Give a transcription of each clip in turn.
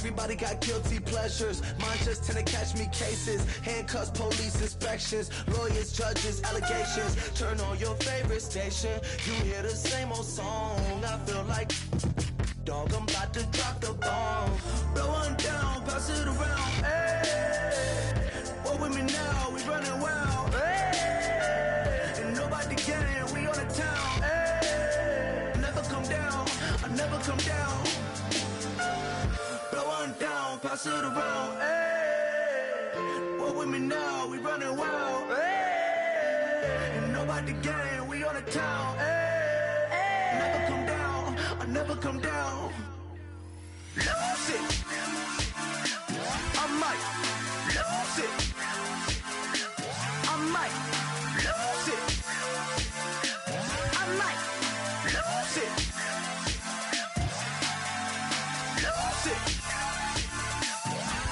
Everybody got guilty pleasures. Mine just tend to catch me cases. Handcuffs, police inspections, lawyers, judges, allegations. Turn on your favorite station. You hear the same old song. I feel like dog, I'm about to drop the bomb. Blow one down, pass it around. Hey, what with me now? We running wild. Hey, and nobody can. We on the town. Hey, never come down. I never come down. Blow one down, pass it around. Hey, what with me now? We running wild. Hey, and nobody can. We on the town. Hey, never come down. I never come down. Lose it. I might lose it. I might lose it. I might lose it. Lose it.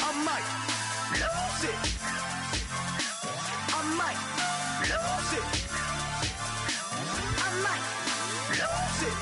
I might lose it. I might lose it. I might lose it.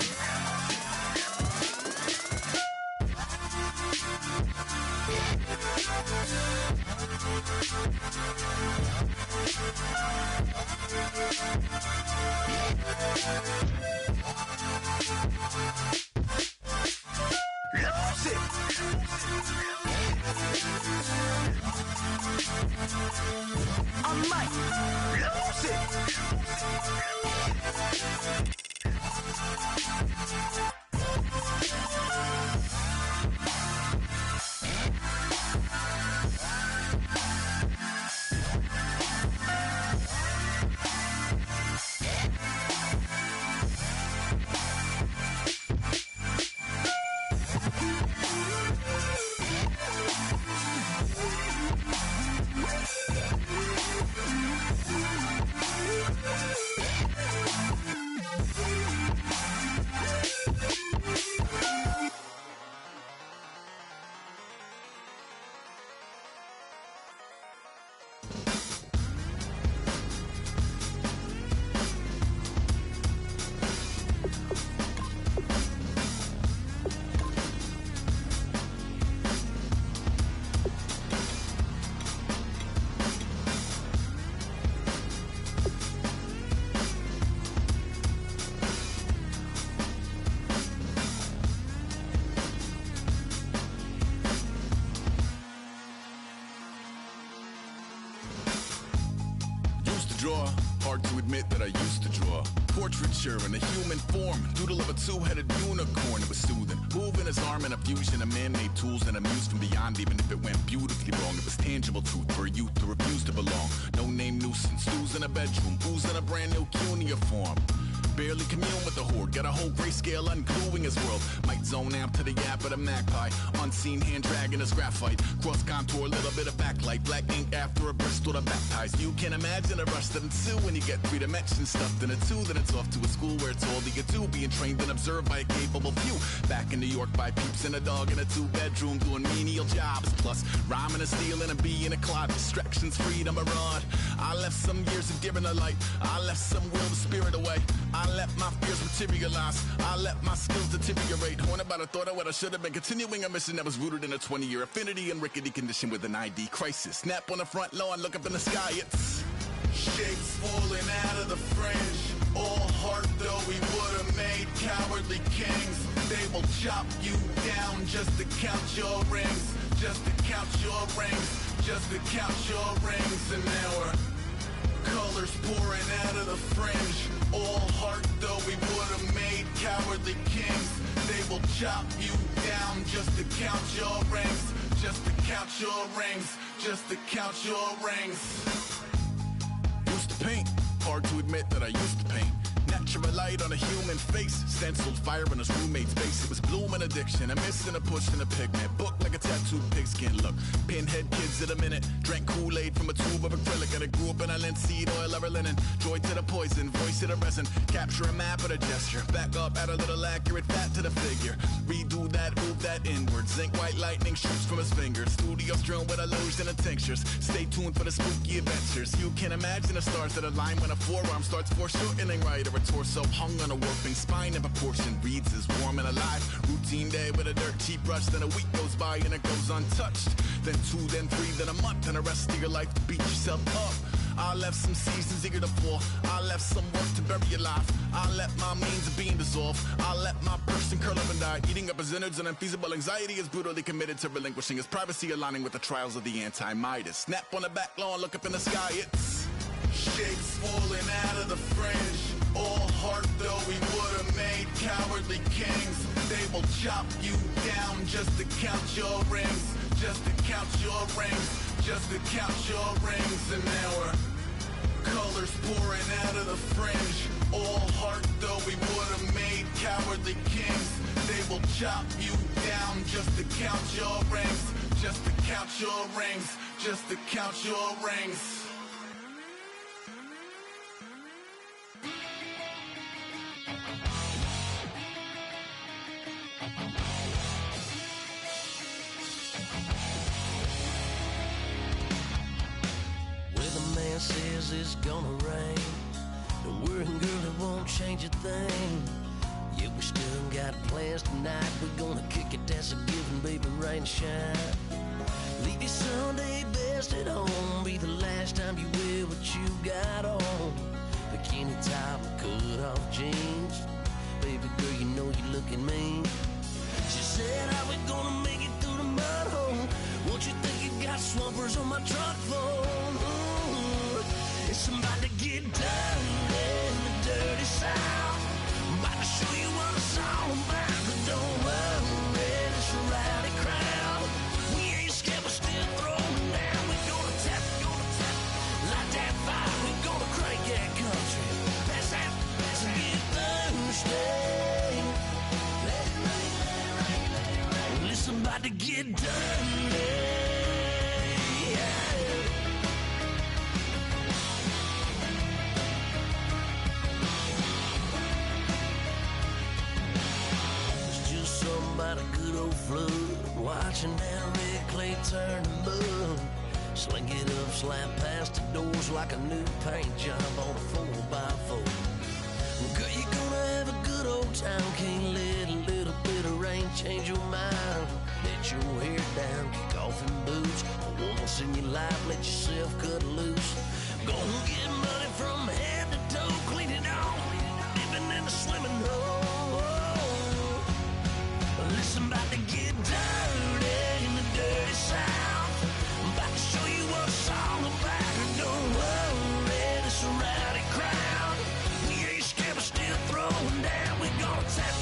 Hard to admit that I used to draw portraiture in a human form, doodle of a two-headed unicorn. It was soothing, moving his arm in a fusion of man-made tools and a muse from beyond. Even if it went beautifully wrong, it was tangible truth for a youth to refuse to belong. No name nuisance, stews in a bedroom, oozing a brand new cuneiform. Barely commune with the horde, got a whole grayscale ungluing his world. Might zone amp to the yap of the magpie, unseen hand dragging his graphite. Cross contour, little bit of backlight, black ink after a Bristol to baptize. You can imagine a rush that ensue when you get three dimensions stuffed in a two. Then it's off to a school where it's all you get to, being trained and observed by a capable few. Back in New York by peeps and a dog in a two-bedroom doing menial jobs. Plus rhyming and stealing and being a clod, distractions, freedom, a rod. I left some years of giving a light, I left some will the spirit away. I let my fears materialize, I let my skills deteriorate. Haunted by the thought of what I should have been, continuing a mission that was rooted in a 20-year affinity and rickety condition with an ID crisis. Snap on the front lawn, look up in the sky, it's shapes falling out of the fringe. All heart though we would've made cowardly kings. They will chop you down just to count your rings, just to count your rings, just to count your rings. And now we're colors pouring out of the fringe. All heart though we would've made cowardly kings. They will chop you down just to count your rings, just to count your rings, just to count your rings. Used to paint, hard to admit that I used to paint. Natural light on a human face, stenciled fire in his roommate's face. It was blooming addiction, a miss and a push and a pigment. Book like a tattooed pigskin look. Pinhead kids at a minute, drank Kool-Aid from a tube of acrylic. And I grew up in a linseed oil ever linen. Joy to the poison, voice to the resin. Capture a map of a gesture, back up, add a little accurate fat to the figure. Redo that, move that inward. Zinc white lightning shoots from his fingers. Studio strewn with illusion and tinctures. Stay tuned for the spooky adventures. You can imagine the stars that align when a forearm starts foreshortening right, or a torso torso hung on a warping spine in proportion. Reads as warm and alive. Routine day with a dirt cheap brush. Then a week goes by and it goes untouched. Then 2, then 3, then a month, and the rest of your life to beat yourself up. I left some seasons eager to fall. I left some work to bury your life. I let my means of being dissolve. I let my person curl up and die. Eating up his innards and unfeasible anxiety is brutally committed to relinquishing his privacy, aligning with the trials of the anti-Midas. Snap on the back lawn, look up in the sky, it's shapes falling out of the fringe. All heart though we would've made cowardly kings. They will chop you down just to count your rings. Just to count your rings. Just to count your rings. And now we're colors pouring out of the fringe. All heart though we would've made cowardly kings. They will chop you down just to count your rings. Just to count your rings. Just to count your rings. Says it's gonna rain. Don't worry, girl, it won't change a thing. Yeah, we still got plans tonight. We're gonna kick it, that's a given, baby, rain or shine. Leave your Sunday best at home. Be the last time you wear what you got on. Bikini top and cut off jeans. Baby girl, you know you're looking mean. She said, how we gonna make it through the mud hole? Won't you think you got swampers on my truck phone? It's about to get dirty in the dirty South. I'm about to show you what it's all about. But don't worry, it's a rowdy crowd. We ain't scared, we're still throwing down. We're gonna tap, light that fire. We're gonna crank that country. Pass that, and get Thursday. Let it rain, let it rain, let it rain. Well, it's about to get dirty. About a good old flood, watching that red clay turn to mud. Sling it up, slap past the doors like a new paint job on a 4x4. Girl, you're gonna have a good old time. Can't let a little bit of rain change your mind. Let your hair down, kick off in boots. Once in your life, let yourself cut loose. Gonna get money from head to toe, clean it off, living in a swimming hole. Listen, about to get dirty in the dirty South. I'm about to show you what it's all about. Don't worry, this a rowdy crowd. We ain't scared, we're still throwing down. We're gonna tap,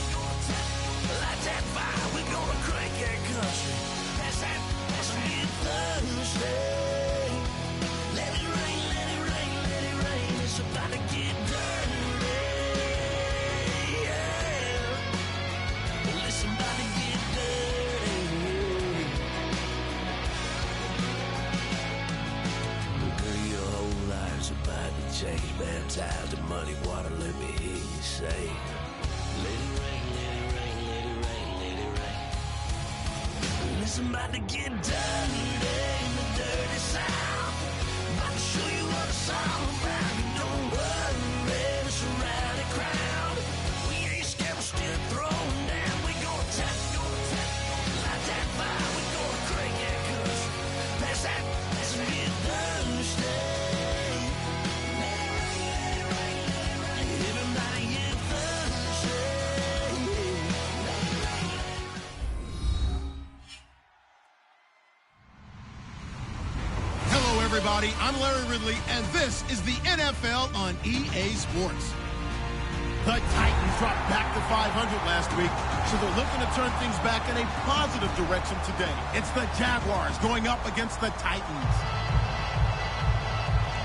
light that fire. We're gonna crank that country. That's that, that's a good Thursday. Let it rain, let it rain, let it rain. It's about to get dirty. Listen, about to get dirty. Girl, your whole life's about to change. Baptized in muddy water, let me hear you say, let it rain, let it rain, let it rain, let it rain. Listen, about to get dirty in the dirty South. About to show you what it's all about. Don't worry, it's a rowdy crowd. We ain't scared, we're still throwing down. Tap, light that fire. We're gonna crank that country. Pass that, that's a good Thursday. Let it rain, let it rain, let it rain. Everybody get Thursday. Let it rain, let it rain. Hello, everybody. I'm Larry Ridley, and this is the NFL on EA Sports. The Titans dropped back to 500 last week, so they're looking to turn things back in a positive direction today. It's the Jaguars going up against the Titans.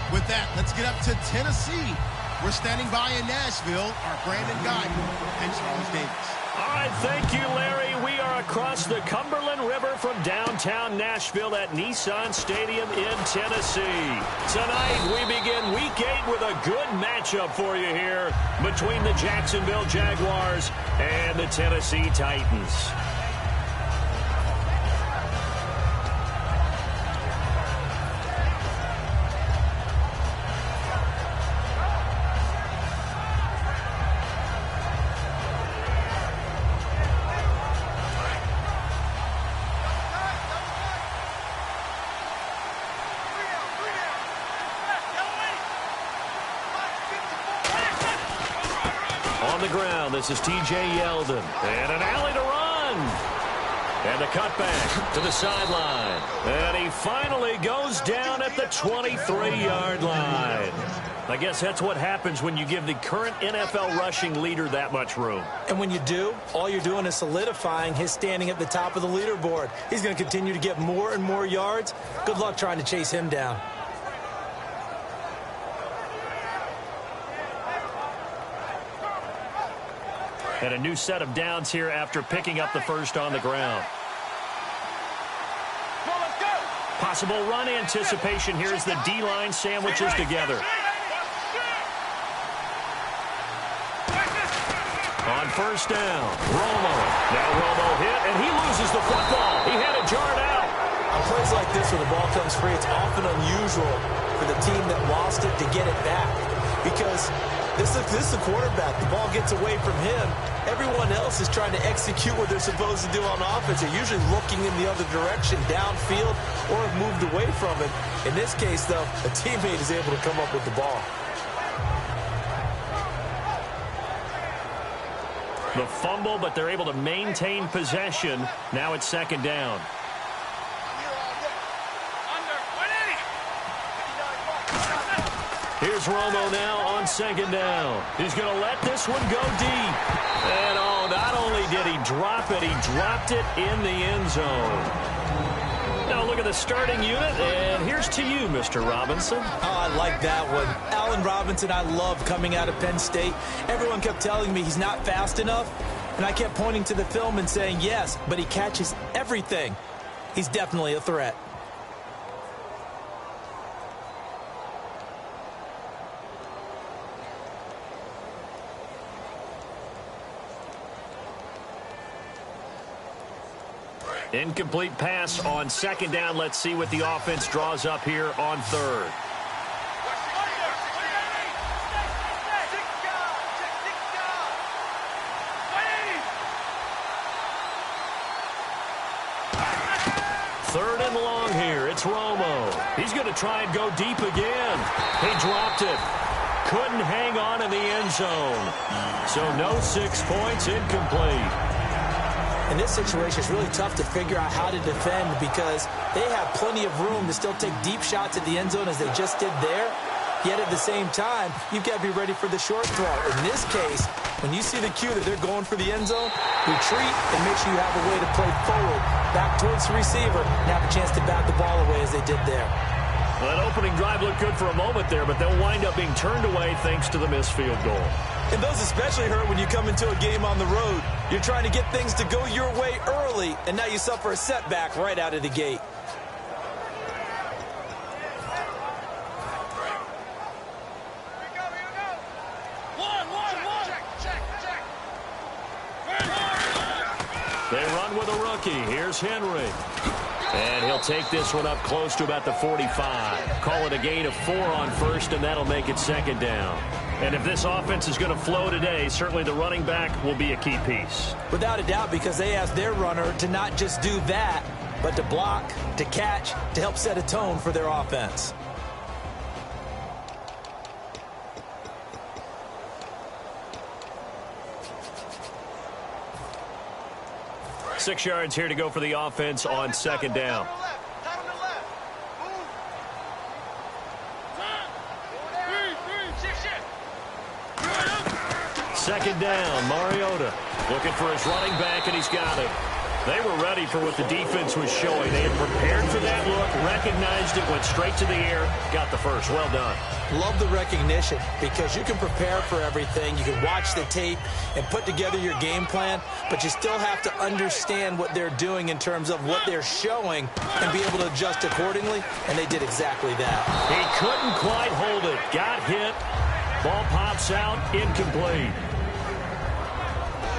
With that, let's get up to Tennessee. We're standing by in Nashville, our Brandon Guyton and Charles Davis. All right, thank you, Larry. We are across the Cumberland River from downtown Nashville at Nissan Stadium in Tennessee. Tonight, we begin Week 8 with a good matchup for you here between the Jacksonville Jaguars and the Tennessee Titans. the ground. This is T.J. Yeldon. And an alley to run. And a cutback to the sideline. And he finally goes down at the 23-yard line. I guess that's what happens when you give the current NFL rushing leader that much room. And when you do, all you're doing is solidifying his standing at the top of the leaderboard. He's going to continue to get more and more yards. Good luck trying to chase him down. And a new set of downs here after picking up the first on the ground. Possible run anticipation here as the D-line sandwiches together. On first down, Romo. Now Romo hit, and he loses the football. He had it jarred out. On plays like this where the ball comes free, it's often unusual for the team that lost it to get it back. Because this is the quarterback. The ball gets away from him. Everyone else is trying to execute what they're supposed to do on offense. They're usually looking in the other direction, downfield, or have moved away from it. In this case, though, a teammate is able to come up with the ball. The fumble, but they're able to maintain possession. Now it's second down. Here's Romo now on second down. He's going to let this one go deep. And, oh, not only did he drop it, he dropped it in the end zone. Now look at the starting unit, and here's to you, Mr. Robinson. Oh, I like that one. Allen Robinson, I love coming out of Penn State. Everyone kept telling me he's not fast enough, and I kept pointing to the film and saying yes, but he catches everything. He's definitely a threat. Incomplete pass on second down. Let's see what the offense draws up here on third. Third and long here. It's Romo. He's going to try and go deep again. He dropped it. Couldn't hang on in the end zone. So no 6 points, incomplete. In this situation, it's really tough to figure out how to defend because they have plenty of room to still take deep shots at the end zone as they just did there. Yet at the same time, you've got to be ready for the short throw. In this case, when you see the cue that they're going for the end zone, retreat and make sure you have a way to play forward, back towards the receiver, and have a chance to bat the ball away as they did there. Well, that opening drive looked good for a moment there, but they'll wind up being turned away thanks to the missed field goal. And those especially hurt when you come into a game on the road. You're trying to get things to go your way early, and now you suffer a setback right out of the gate. They run with a rookie. Here's Henry. And he'll take this one up close to about the 45. Call it a gain of 4 on first, and that'll make it second down. And if this offense is going to flow today, certainly the running back will be a key piece. Without a doubt, because they asked their runner to not just do that, but to block, to catch, to help set a tone for their offense. Six yards here to go for the offense on second down. Second down, Mariota looking for his running back, and he's got him. They were ready for what the defense was showing. They had prepared for that look, recognized it, went straight to the air, got the first. Well done. Love the recognition because you can prepare for everything. You can watch the tape and put together your game plan, but you still have to understand what they're doing in terms of what they're showing and be able to adjust accordingly, and they did exactly that. He couldn't quite hold it. Got hit. Ball pops out. Incomplete.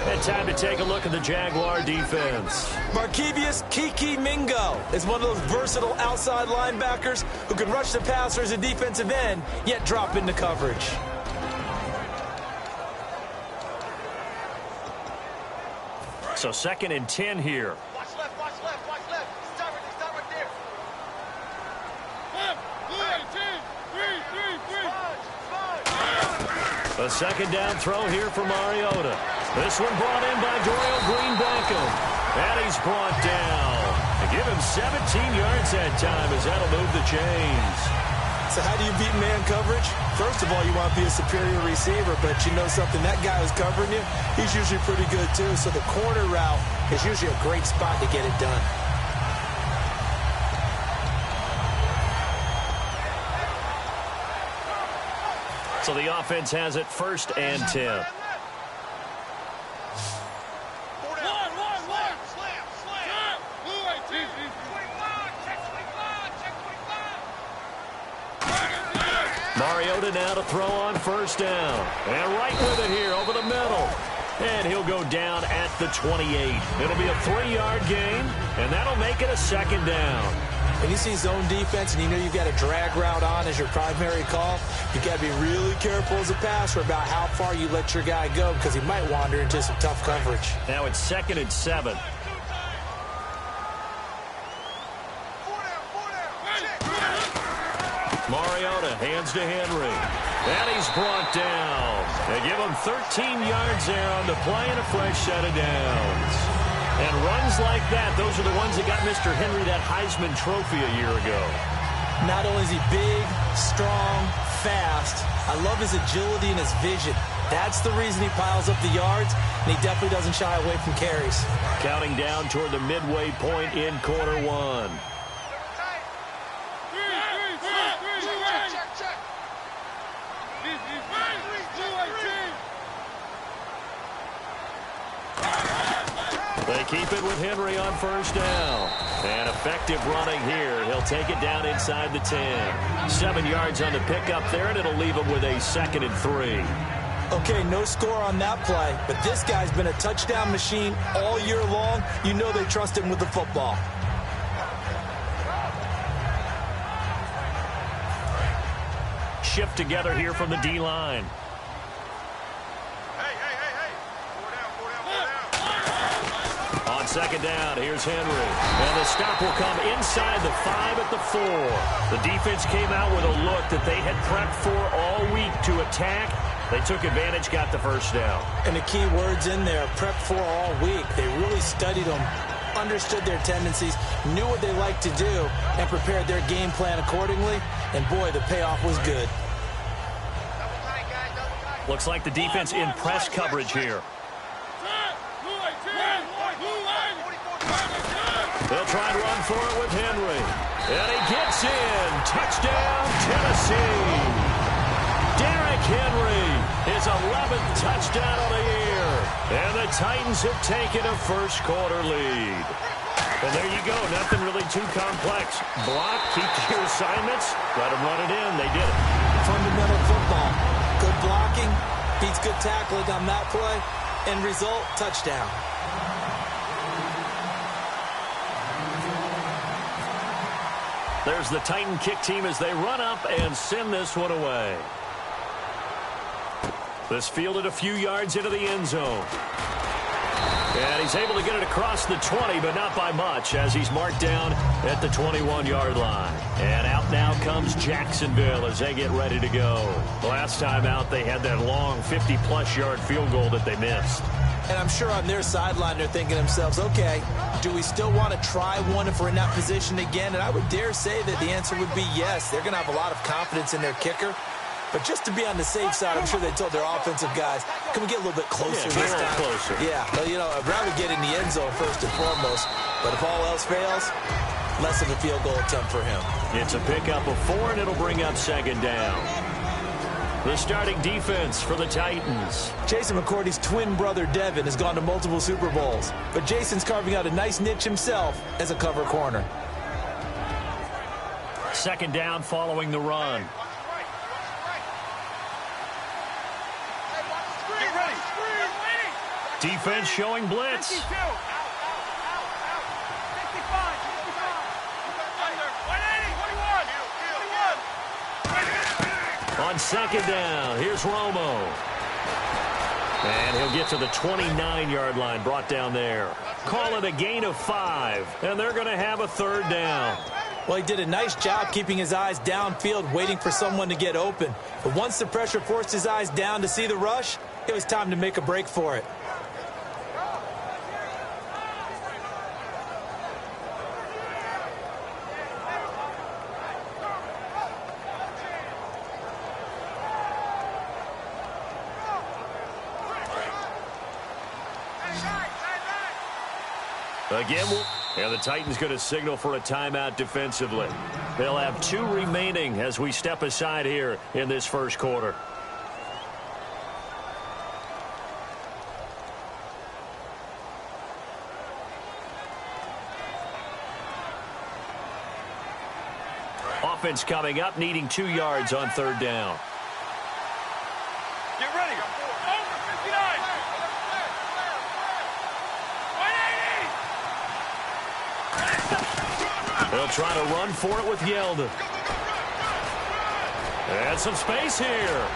And time to take a look at the Jaguar defense. Markevius Kiki Mingo is one of those versatile outside linebackers who can rush the passer as a defensive end, yet drop into coverage. So 2nd and 10 here. Watch left, watch left, watch left. Start right there. 1, 2, 3, 3, 3. A second down throw here for Mariota. This one brought in by Dorial Green-Beckham. And he's brought down. They give him 17 yards that time as that'll move the chains. So how do you beat man coverage? First of all, you want to be a superior receiver, but you know something, that guy who's covering you, he's usually pretty good too. So the corner route is usually a great spot to get it done. So the offense has it 1st and 10. Mariota now to throw on 1st down. And right with it here over the middle. And he'll go down at the 28. It'll be a 3-yard gain, and that'll make it a 2nd down. When you see zone defense and you know you've got a drag route on as your primary call, you got to be really careful as a passer about how far you let your guy go because he might wander into some tough coverage. Now it's 2nd and 7. Mariota hands to Henry. And he's brought down. They give him 13 yards there on the play and a fresh set of downs. And runs like that, those are the ones that got Mr. Henry that Heisman Trophy a year ago. Not only is he big, strong, fast, I love his agility and his vision. That's the reason he piles up the yards, and he definitely doesn't shy away from carries. Counting down toward the midway point in quarter 1. They keep it with Henry on 1st down. And effective running here. He'll take it down inside the 10. 7 yards on the pickup there, and it'll leave him with a 2nd and 3. Okay, no score on that play, but this guy's been a touchdown machine all year long. You know they trust him with the football. Shift together here from the D-line. On 2nd down, here's Henry. And the stop will come inside the 5 at the 4. The defense came out with a look that they had prepped for all week to attack. They took advantage, got the 1st down. And the key words in there, prepped for all week. They really studied them, understood their tendencies, knew what they liked to do, and prepared their game plan accordingly. And boy, the payoff was good. Looks like the defense in press coverage here. They'll try and run for it with Henry. And he gets in. Touchdown, Tennessee. Derrick Henry, his 11th touchdown of the year. And the Titans have taken a first-quarter lead. And there you go. Nothing really too complex. Block, keep your assignments, let them run it in. They did it. Fundamental football. Good blocking, beats good tackling on that play. End result, touchdown. There's the Titan kick team as they run up and send this one away. This fielded a few yards into the end zone. And he's able to get it across the 20, but not by much, as he's marked down at the 21-yard line. And out now comes Jacksonville as they get ready to go. Last time out, they had that long 50-plus yard field goal that they missed. And I'm sure on their sideline they're thinking to themselves, okay, do we still want to try one if we're in that position again? And I would dare say that the answer would be yes. They're going to have a lot of confidence in their kicker. But just to be on the safe side, I'm sure they told their offensive guys, can we get a little bit closer this time? Closer. Yeah, well, you know, I'd rather get in the end zone first and foremost. But if all else fails, less of a field goal attempt for him. It's a pickup of 4, and it'll bring up 2nd down. The starting defense for the Titans. Jason McCourty's twin brother, Devin, has gone to multiple Super Bowls. But Jason's carving out a nice niche himself as a cover corner. 2nd down following the run. Defense showing blitz. On 2nd down, here's Romo. And he'll get to the 29-yard line, brought down there. Call it a gain of 5, and they're going to have a 3rd down. Well, he did a nice job keeping his eyes downfield, waiting for someone to get open. But once the pressure forced his eyes down to see the rush, it was time to make a break for it. Again, and the Titans going to signal for a timeout defensively. They'll have 2 remaining as we step aside here in this first quarter. Offense coming up, needing 2 yards on 3rd down. Get ready. Over 59. They'll try to run for it with Yeldon. And some space here.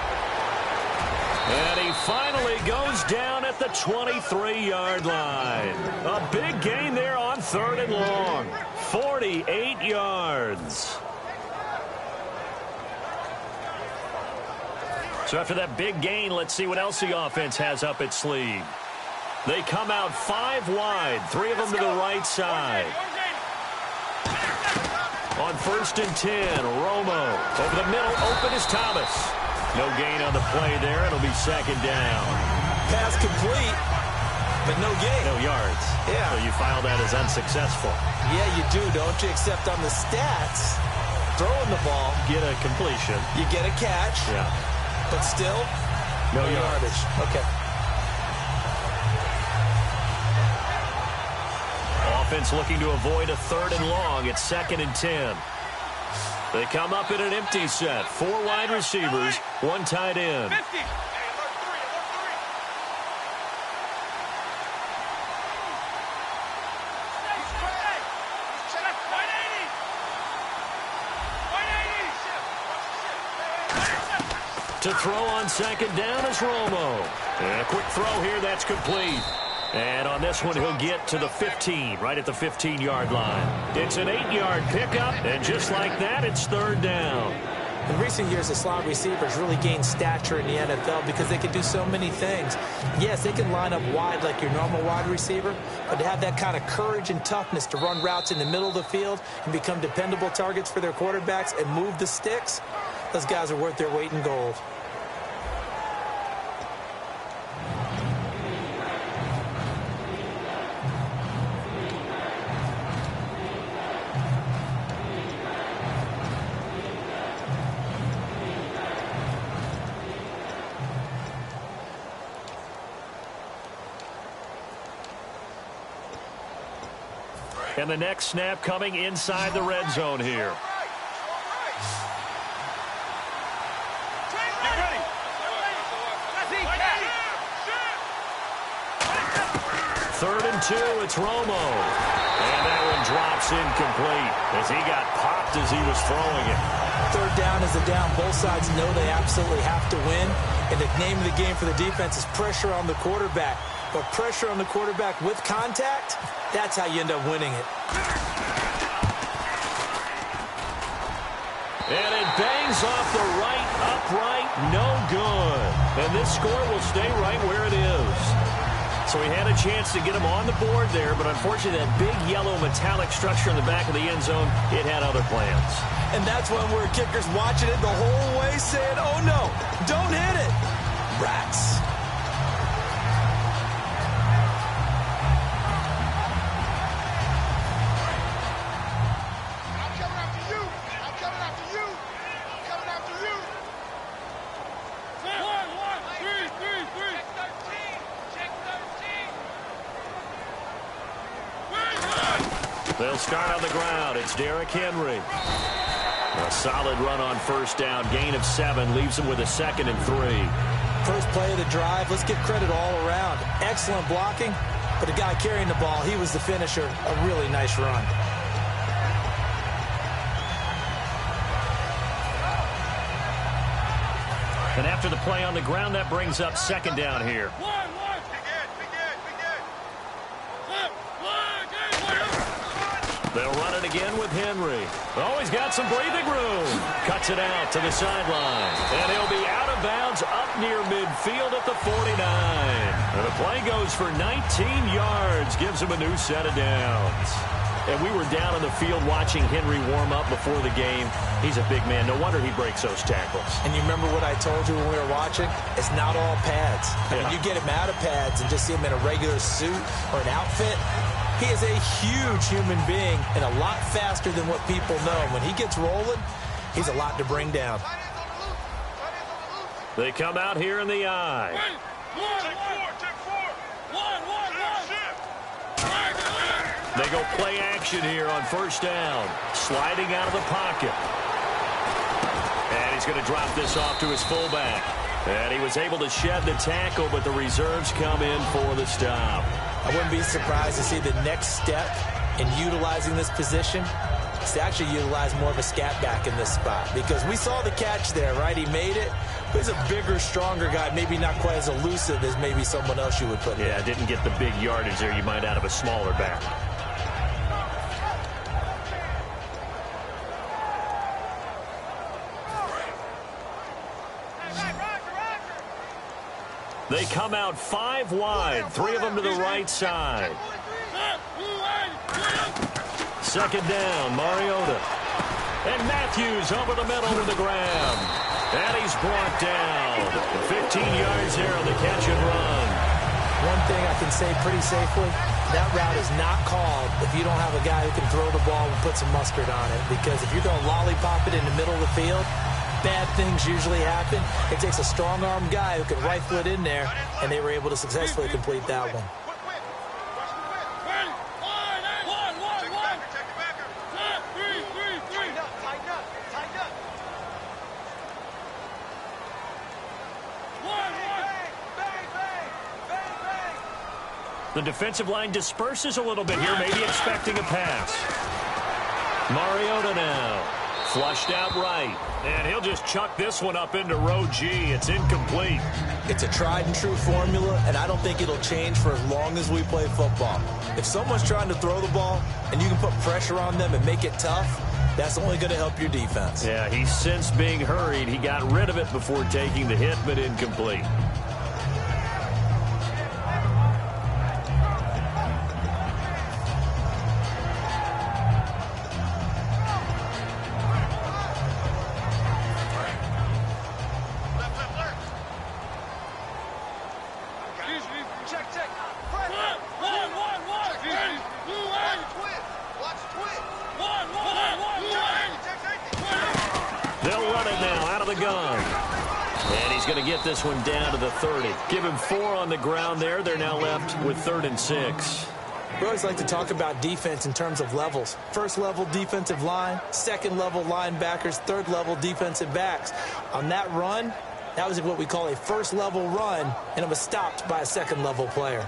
And he finally goes down at the 23-yard line. A big gain there on 3rd and long. 48 yards. So after that big gain, let's see what else the offense has up its sleeve. They come out 5 wide, 3 of them to the right side. On 1st and 10, Romo. Over the middle, open is Thomas. No gain on the play there. It'll be 2nd down. Pass complete, but no gain. No yards. Yeah. So you file that as unsuccessful. Yeah, you do, don't you? Except on the stats, throwing the ball, Get a completion. you get a catch, Yeah. but still, No yardage. Okay. Offense looking to avoid a 3rd and long. It's 2nd and 10. They come up in an empty set. 4 wide receivers, 1 tight end. 50. To throw on 2nd down is Romo. And a quick throw here, that's complete. And on this one, he'll get to the 15, right at the 15-yard line. It's an 8-yard pickup, and just like that, it's 3rd down. In recent years, the slot receivers really gained stature in the NFL because they can do so many things. Yes, they can line up wide like your normal wide receiver, but to have that kind of courage and toughness to run routes in the middle of the field and become dependable targets for their quarterbacks and move the sticks, those guys are worth their weight in gold. And the next snap coming inside the red zone here. Get ready. 3rd and 2, it's Romo. And that one drops incomplete as he got popped as he was throwing it. 3rd down is a down. Both sides know they absolutely have to win. And the name of the game for the defense is pressure on the quarterback. But pressure on the quarterback with contact, that's how you end up winning it. And it bangs off the right upright, no good. And this score will stay right where it is. So he had a chance to get him on the board there, but unfortunately that big yellow metallic structure in the back of the end zone, it had other plans. And that's when we're kickers watching it the whole way saying, oh no, don't hit it. Rats. They'll start on the ground. It's Derrick Henry. A solid run on 1st down. Gain of 7 leaves him with a 2nd and 3. First play of the drive. Let's give credit all around. Excellent blocking, but the guy carrying the ball, he was the finisher. A really nice run. And after the play on the ground, that brings up 2nd down here. They'll run it again with Henry. Oh, he's got some breathing room. Cuts it out to the sideline. And he'll be out of bounds up near midfield at the 49. And the play goes for 19 yards. Gives him a new set of downs. And we were down on the field watching Henry warm up before the game. He's a big man. No wonder he breaks those tackles. And you remember what I told you when we were watching? It's not all pads. I mean, you get him out of pads and just see him in a regular suit or an outfit. He is a huge human being and a lot faster than what people know. When he gets rolling, he's a lot to bring down. They come out here in the eye. They go play action here on first down. Sliding out of the pocket. And he's going to drop this off to his fullback. And he was able to shed the tackle, but the reserves come in for the stop. I wouldn't be surprised to see the next step in utilizing this position is to actually utilize more of a scat back in this spot. Because we saw the catch there, right? He made it. But he's a bigger, stronger guy, maybe not quite as elusive as maybe someone else you would put in. Yeah, didn't get the big yardage there you might out of a smaller back. They come out 5 wide, 3 of them to the right side. Second down, Mariota. And Matthews over the middle with the grab. And he's brought down. 15 yards there on the catch and run. One thing I can say pretty safely, that route is not called if you don't have a guy who can throw the ball and put some mustard on it. Because if you're going to lollipop it in the middle of the field, bad things usually happen. It takes a strong-armed guy who can rifle it in there, and they were able to successfully complete that one. The defensive line disperses a little bit here, maybe expecting a pass. Mariota now. Flushed out right. And he'll just chuck this one up into row G. It's incomplete. It's a tried-and-true formula, and I don't think it'll change for as long as we play football. If someone's trying to throw the ball and you can put pressure on them and make it tough, that's only going to help your defense. Yeah, he's since being hurried. He got rid of it before taking the hit, but incomplete. This one down to the 30. Give him 4 on the ground there. They're now left with 3rd and 6. We always like to talk about defense in terms of levels. First level defensive line, second level linebackers, third level defensive backs. On that run, that was what we call a first level run, and it was stopped by a second level player.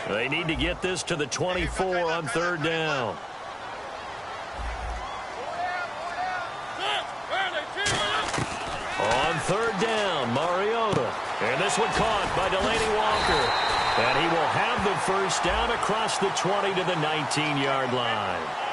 They need to get this to the 24 on 3rd down. On 3rd down, Mariota. And this one caught by Delaney Walker. And he will have the first down across the 20 to the 19-yard line.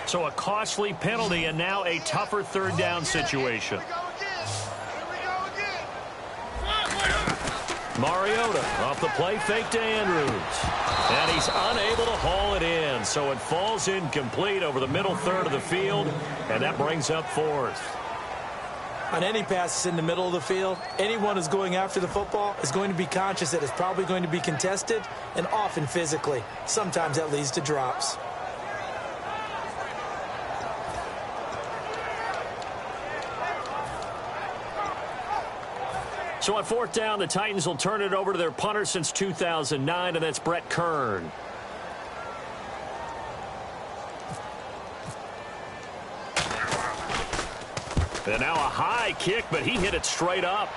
So a costly penalty and now a tougher 3rd down situation. Mariota off the play fake to Andrews. And he's unable to haul it in. So it falls incomplete over the middle third of the field. And that brings up 4th. On any passes in the middle of the field, anyone who's going after the football is going to be conscious that it's probably going to be contested and often physically. Sometimes that leads to drops. So on 4th down, the Titans will turn it over to their punter since 2009, and that's Brett Kern. And now a high kick, but he hit it straight up.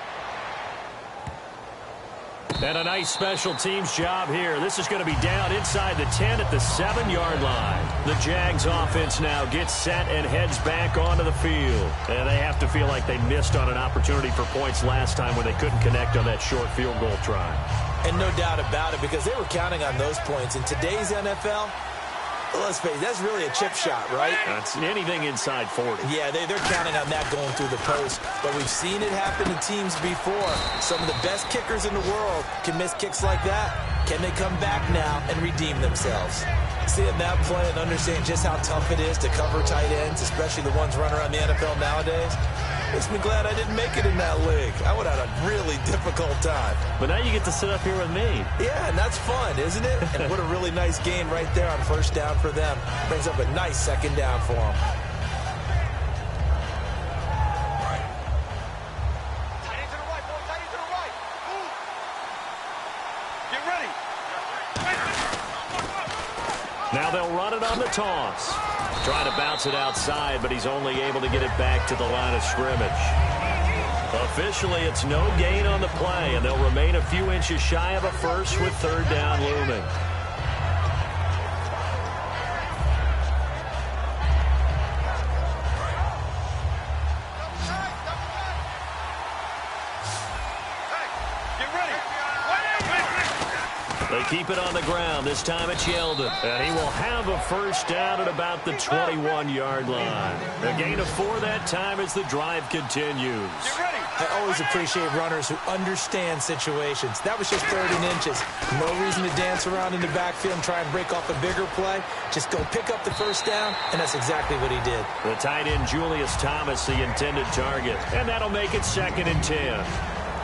And a nice special teams job here. This is going to be down inside the 10 at the 7-yard line. The Jags offense now gets set and heads back onto the field. And they have to feel like they missed on an opportunity for points last time when they couldn't connect on that short field goal try. And no doubt about it, because they were counting on those points. In today's NFL, let's face it, that's really a chip shot, right? That's anything inside 40. Yeah, they're counting on that going through the post. But we've seen it happen to teams before. Some of the best kickers in the world can miss kicks like that. Can they come back now and redeem themselves? Seeing that play and understanding just how tough it is to cover tight ends, especially the ones running around the NFL nowadays, makes me glad I didn't make it in that league. I would have had a really difficult time. But now you get to sit up here with me. Yeah, and that's fun, isn't it? And what a really nice game right there on 1st down for them. Brings up a nice 2nd down for them. Now they'll run it on the toss. Trying to bounce it outside, but he's only able to get it back to the line of scrimmage. Officially, it's no gain on the play, and they'll remain a few inches shy of a first with 3rd down looming. They keep it on the ground. This time it's Yeldon. And he will have a 1st down at about the 21-yard line. A gain of 4 that time as the drive continues. I always appreciate runners who understand situations. That was just 3rd and inches. No reason to dance around in the backfield and try and break off a bigger play. Just go pick up the 1st down, and that's exactly what he did. The tight end, Julius Thomas, the intended target. And that'll make it 2nd and 10.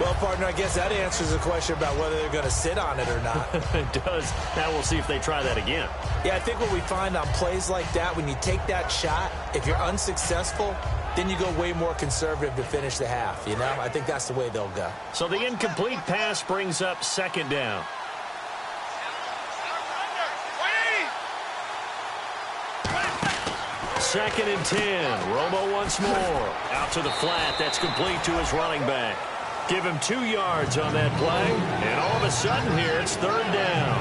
Well, partner, I guess that answers the question about whether they're going to sit on it or not. It does. Now we'll see if they try that again. Yeah, I think what we find on plays like that, when you take that shot, if you're unsuccessful, then you go way more conservative to finish the half, you know? I think that's the way they'll go. So the incomplete pass brings up 2nd down. Second and 10. Romo once more. Out to the flat. That's complete to his running back. Give him 2 yards on that play. And all of a sudden here, it's 3rd down.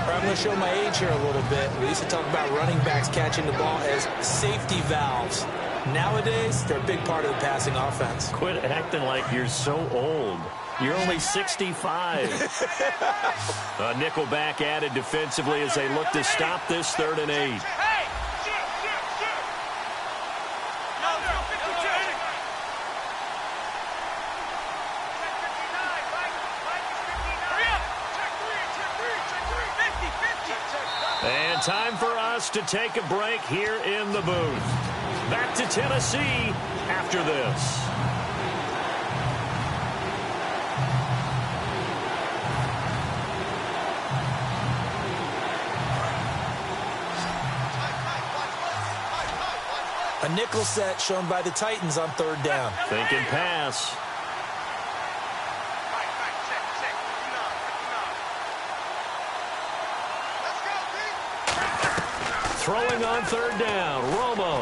I'm going to show my age here a little bit. We used to talk about running backs catching the ball as safety valves. Nowadays, they're a big part of the passing offense. Quit acting like you're so old. You're only 65. A nickel back added defensively as they look to stop this 3rd and 8. And time for us to take a break here in the booth. Back to Tennessee after this. A nickel set shown by the Titans on 3rd down. Thinking pass. Throwing on 3rd down, Romo.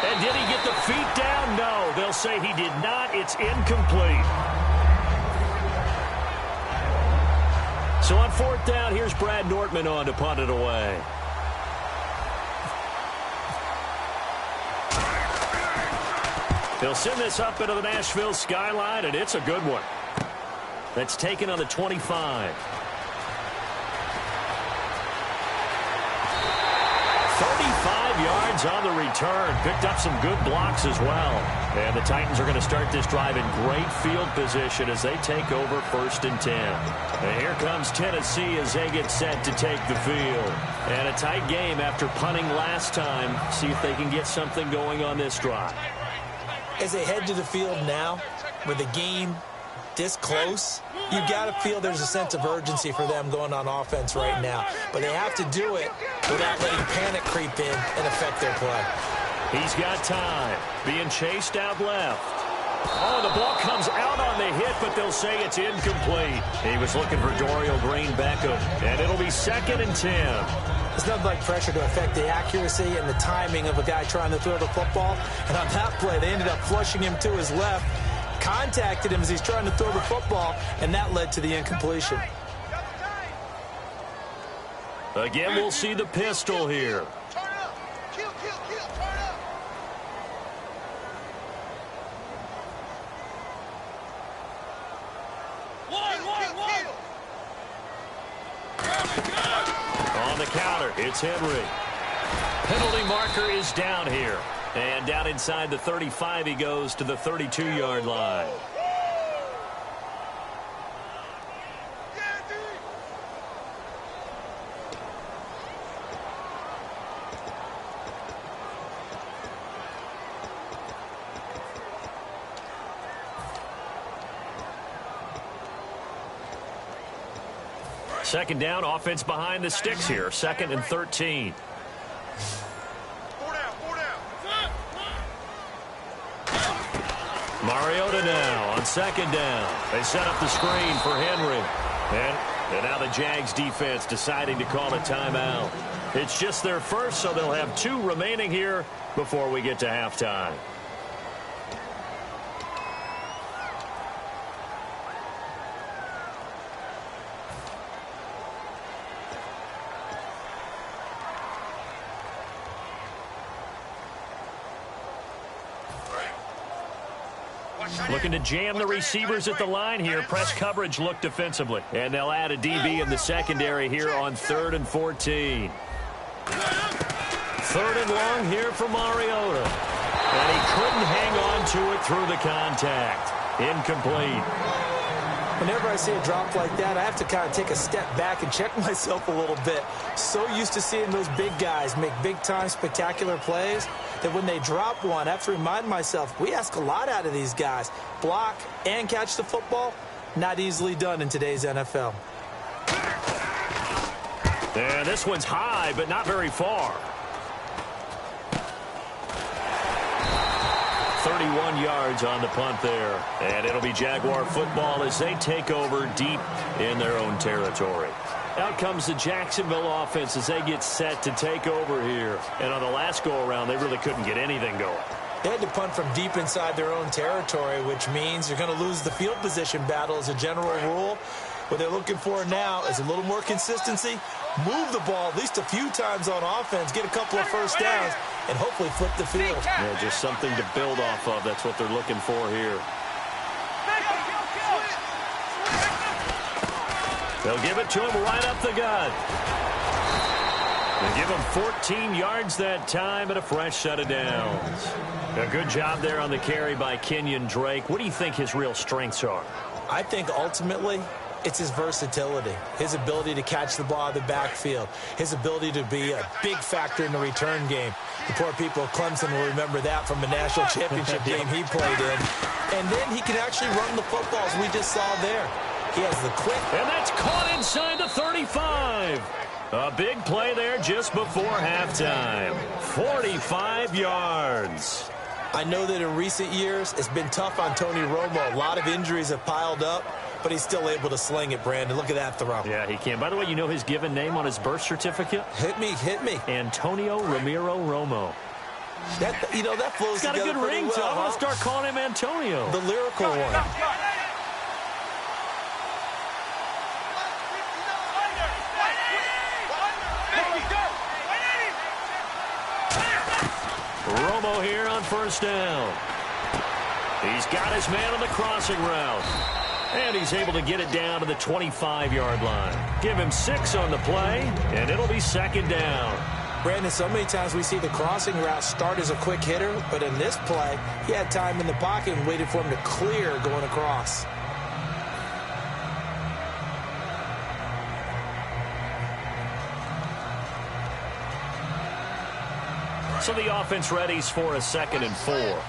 And did he get the feet down? No, they'll say he did not. It's incomplete. So on 4th down, here's Brad Nortman on to punt it away. He'll send this up into the Nashville skyline, and it's a good one. That's taken on the 25. 35 yards on the return. Picked up some good blocks as well. And the Titans are going to start this drive in great field position as they take over 1st and 10. And here comes Tennessee as they get set to take the field. And a tight game after punting last time. See if they can get something going on this drive. As they head to the field now, with the game this close, you've got to feel there's a sense of urgency for them going on offense right now. But they have to do it without letting panic creep in and affect their play. He's got time. Being chased out left. Oh, the ball comes out on the hit, but they'll say it's incomplete. He was looking for Dorial Green-Beckham, and it'll be 2nd and 10. There's nothing like pressure to affect the accuracy and the timing of a guy trying to throw the football. And on that play, they ended up flushing him to his left, contacted him as he's trying to throw the football, and that led to the incompletion. Again, we'll see the pistol here. Turn up. Kill, turn up. One. On the counter, it's Henry. Penalty marker is down here. And down inside the 35, he goes to the 32-yard line. Second down, offense behind the sticks here. 2nd and 13. Four down. Mariota now on 2nd down. They set up the screen for Henry. And now the Jags defense deciding to call a timeout. It's just their first, so they'll have 2 remaining here before we get to halftime. Looking to jam the receivers at the line here. Press coverage look defensively. And they'll add a DB in the secondary here on 3rd and 14. 3rd and long here for Mariota. And he couldn't hang on to it through the contact. Incomplete. Whenever I see a drop like that, I have to kind of take a step back and check myself a little bit. So used to seeing those big guys make big-time spectacular plays that when they drop one, I have to remind myself, we ask a lot out of these guys. Block and catch the football, not easily done in today's NFL. And this one's high, but not very far. 31 yards on the punt there. And it'll be Jaguar football as they take over deep in their own territory. Out comes the Jacksonville offense as they get set to take over here. And on the last go-around, they really couldn't get anything going. They had to punt from deep inside their own territory, which means you're going to lose the field position battle as a general rule. What they're looking for now is a little more consistency, move the ball at least a few times on offense, get a couple of first downs, and hopefully flip the field. Yeah, just something to build off of. That's what they're looking for here. They'll give it to him right up the gut. They give him 14 yards that time and a fresh set of downs. A good job there on the carry by Kenyon Drake. What do you think his real strengths are? I think ultimately it's his versatility, his ability to catch the ball out of the backfield, his ability to be a big factor in the return game. The poor people of Clemson will remember that from a national championship game he played in. And then he can actually run the football, as we just saw there. He has the quick. And that's caught inside the 35. A big play there just before halftime. 45 yards. I know that in recent years, it's been tough on Tony Romo. A lot of injuries have piled up, but he's still able to sling it, Brandon. Look at that throw. Yeah, he can. By the way, you know his given name on his birth certificate? Hit me. Antonio Ramiro Romo. That flows together pretty well. Got a good ring, well, so I'm going huh? to start calling him Antonio. The lyrical one. Romo here on first down. He's got his man on the crossing route. And he's able to get it down to the 25-yard line. Give him 6 on the play, and it'll be second down. Brandon, so many times we see the crossing route start as a quick hitter, but in this play, he had time in the pocket and waited for him to clear going across. So the offense readies for a 2nd and 4.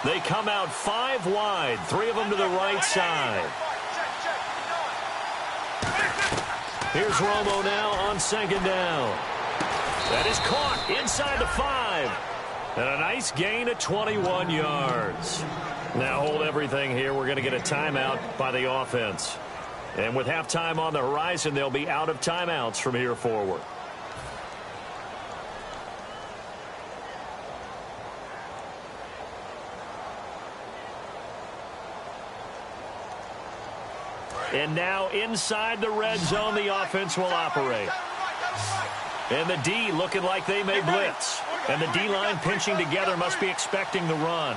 They come out 5 wide, 3 of them to the right side. Here's Romo now on 2nd down. That is caught inside the 5. And a nice gain of 21 yards. Now hold everything here. We're going to get a timeout by the offense. And with halftime on the horizon, they'll be out of timeouts from here forward. And now inside the red zone, the offense will operate. And the D looking like they may blitz. And the D-line pinching together must be expecting the run.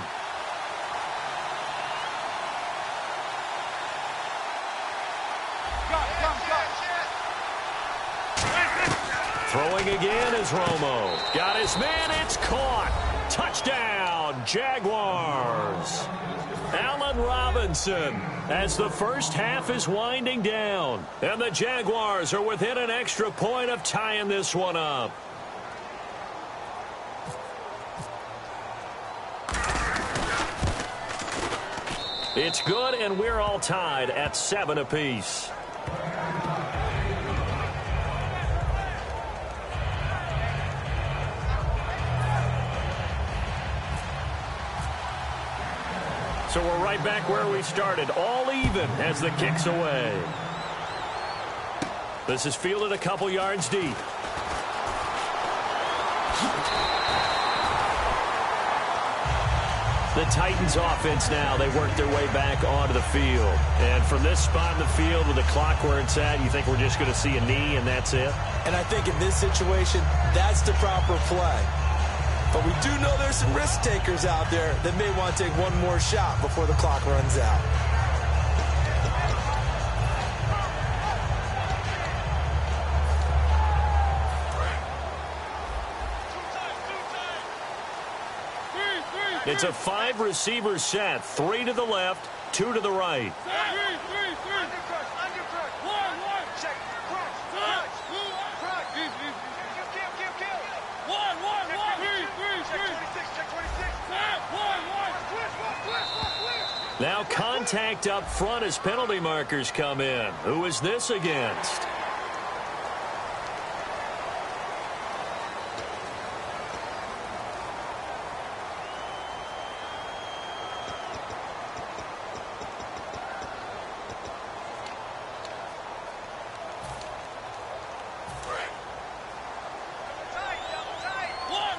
Throwing again is Romo. Got his man, it's caught. Touchdown, Jaguars. Allen Robinson as the first half is winding down. And the Jaguars are within an extra point of tying this one up. It's good, and we're all tied at 7 apiece. So we're right back where we started, all even as the kick's away. This is fielded a couple yards deep. The Titans offense now, they work their way back onto the field. And from this spot in the field with the clock where it's at, you think we're just going to see a knee and that's it? And I think in this situation, that's the proper play. But we do know there's some risk takers out there that may want to take one more shot before the clock runs out. It's a 5-receiver set, 3 to the left, 2 to the right. Now contact up front as penalty markers come in. Who is this against?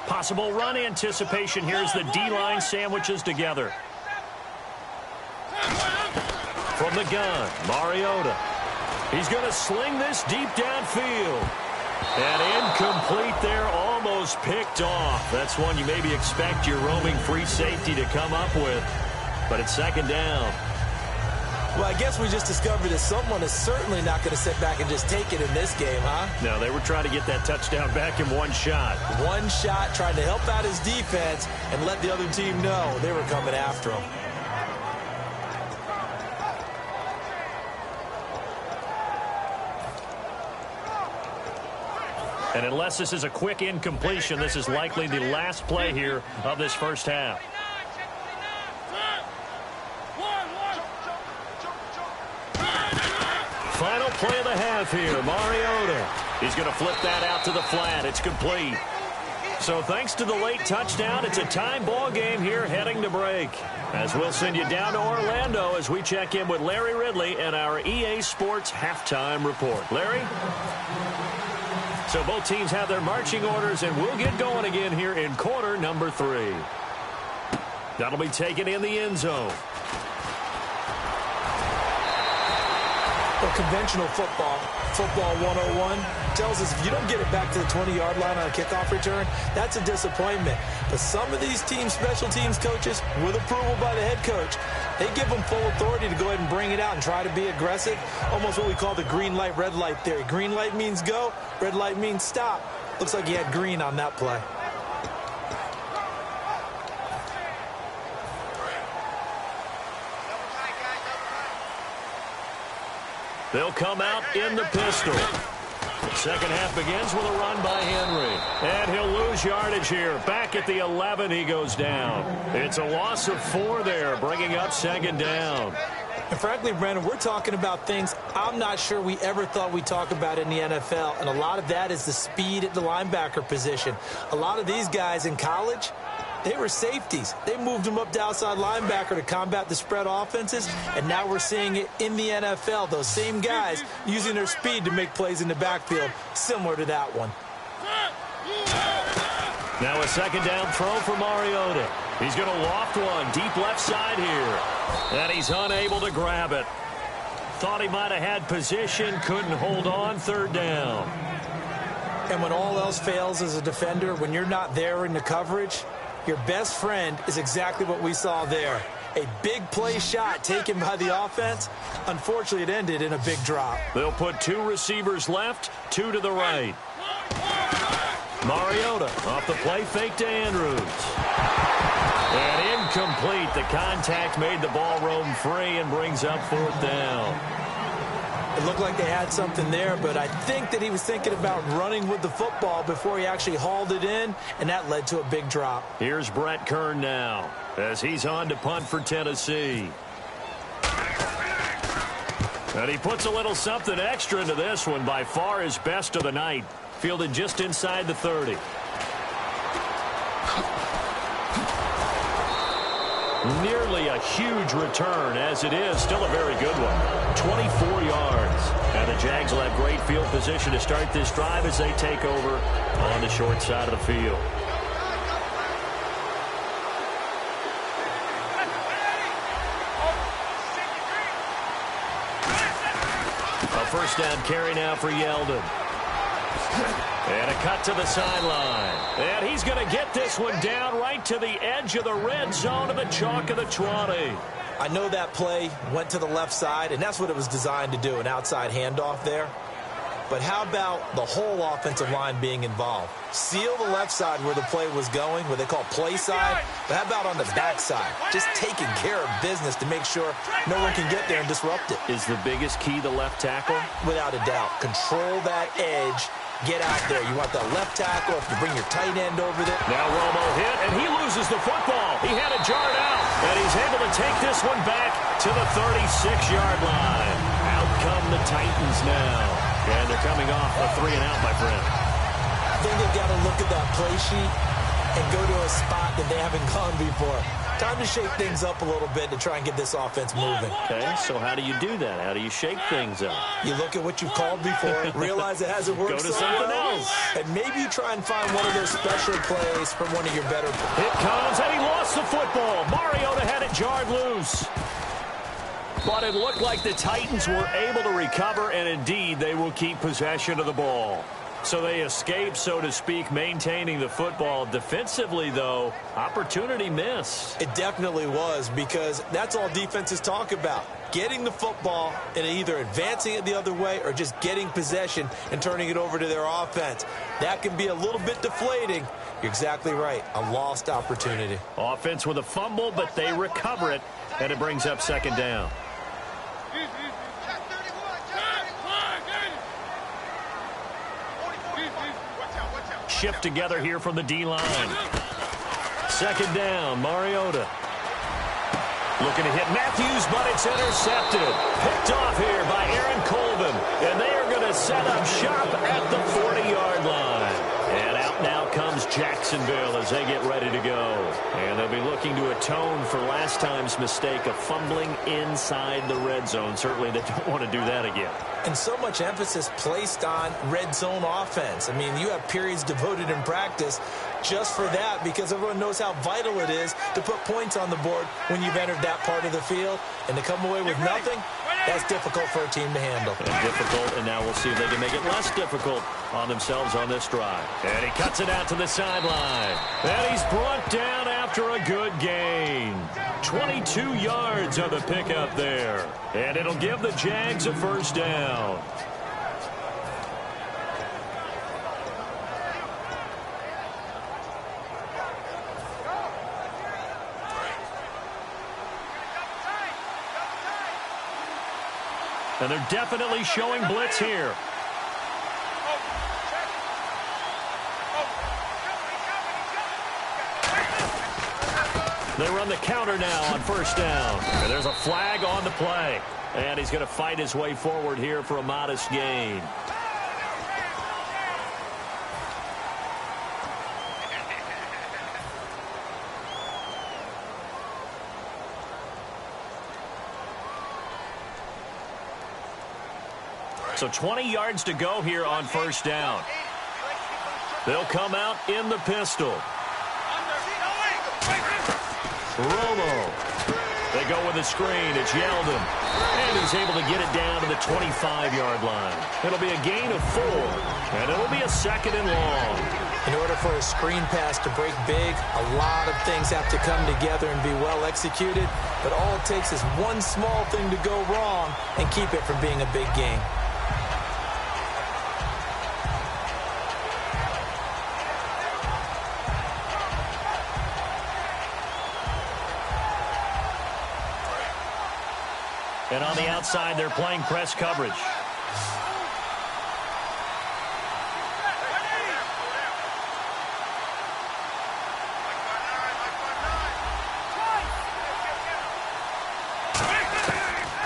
Possible run anticipation here as the D-line sandwiches together. From the gun, Mariota. He's going to sling this deep downfield. And incomplete there, almost picked off. That's one you maybe expect your roaming free safety to come up with. But it's second down. Well, I guess we just discovered that someone is certainly not going to sit back and just take it in this game, huh? No, they were trying to get that touchdown back in one shot. One shot, trying to help out his defense and let the other team know they were coming after him. And unless this is a quick incompletion, this is likely the last play here of this first half. Final play of the half here, Mariota. He's going to flip that out to the flat. It's complete. So thanks to the late touchdown, it's a tie ball game here heading to break. As we'll send you down to Orlando as we check in with Larry Ridley and our EA Sports halftime report. Larry? So both teams have their marching orders, and we'll get going again here in quarter number 3. That'll be taken in the end zone. Well, conventional football 101, tells us if you don't get it back to the 20-yard line on a kickoff return, that's a disappointment. But some of these teams, special teams coaches, with approval by the head coach, they give them full authority to go ahead and bring it out and try to be aggressive. Almost what we call the green light, red light theory. Green light means go, red light means stop. Looks like he had green on that play. They'll come out in the pistol. Second half begins with a run by Henry. And he'll lose yardage here. Back at the 11, he goes down. It's a loss of 4 there, bringing up second down. And frankly, Brandon, we're talking about things I'm not sure we ever thought we'd talk about in the NFL. And a lot of that is the speed at the linebacker position. A lot of these guys in college, They were safeties. They moved them up to outside linebacker to combat the spread offenses, and now we're seeing it in the NFL. Those same guys using their speed to make plays in the backfield, similar to that one. Now a second down throw for Mariota. He's going to loft one deep left side here, and he's unable to grab it. Thought he might have had position, couldn't hold on, third down. And when all else fails as a defender, when you're not there in the coverage, your best friend is exactly what we saw there. A big play shot taken by the offense. Unfortunately, it ended in a big drop. They'll put two receivers left, two to the right. Mariota off the play fake to Andrews. And incomplete. The contact made the ball roam free and brings up fourth down. It looked like they had something there, but I think that he was thinking about running with the football before he actually hauled it in, and that led to a big drop. Here's Brett Kern now as he's on to punt for Tennessee. And he puts a little something extra into this one, by far his best of the night. Fielded just inside the 30. Nearly a huge return, as it is still a very good one. 24 yards. And the Jags will have great field position to start this drive as they take over on the short side of the field. A first down carry now for Yeldon. And a cut to the sideline. And he's going to get this one down right to the edge of the red zone of the chalk of the 20. I know that play went to the left side, and that's what it was designed to do, an outside handoff there. But how about the whole offensive line being involved? Seal the left side where the play was going, what they call play side. But how about on the back side? Just taking care of business to make sure no one can get there and disrupt it. Is the biggest key the left tackle? Without a doubt. Control that edge. Get out there. You want that left tackle. If you bring your tight end over there. Now Romo hit, and he loses the football. He had it jarred out, and he's able to take this one back to the 36-yard line. Out come the Titans now. And they're coming off a 3-and-out, my friend. I think they've got to look at that play sheet and go to a spot that they haven't gone before. Time to shake things up a little bit to try and get this offense moving. Okay, so how do you do that? How do you shake things up? You look at what you've called before, realize it hasn't worked Go to so something well, else. and maybe you try and find one of those special plays from one of your better players. It comes, and he lost the football. Mariota had it jarred loose. But it looked like the Titans were able to recover, and indeed they will keep possession of the ball. So they escape, so to speak, maintaining the football. Defensively, though, opportunity missed. It definitely was, because that's all defenses talk about. Getting the football and either advancing it the other way or just getting possession and turning it over to their offense. That can be a little bit deflating. You're exactly right. A lost opportunity. Offense with a fumble, but they recover it, and it brings up second down. Shift together here from the D-line. Second down, Mariota. Looking to hit Matthews, but it's intercepted. Picked off here by Aaron Colvin. And they are going to set up shop at the 40-yard line. And out now comes Jacksonville as they get ready to go. And they'll be looking to atone for last time's mistake of fumbling inside the red zone. Certainly they don't want to do that again. And so much emphasis placed on red zone offense. I mean, you have periods devoted in practice just for that, because everyone knows how vital it is to put points on the board when you've entered that part of the field. And to come away with nothing, that's difficult for a team to handle. And difficult, and now we'll see if they can make it less difficult on themselves on this drive. And he cuts it out to the sideline. And he's brought down after a good gain. 22 yards on the pickup there. And it'll give the Jags a first down. And they're definitely showing blitz here. They run the counter now on first down. And there's a flag on the play. And he's going to fight his way forward here for a modest gain. So 20 yards to go here on first down. They'll come out in the pistol. Romo. They go with a screen. It's Yeldon. And he's able to get it down to the 25-yard line. It'll be a gain of 4. And it'll be a 2nd and long. In order for a screen pass to break big, a lot of things have to come together and be well executed. But all it takes is one small thing to go wrong and keep it from being a big game. And on the outside, they're playing press coverage.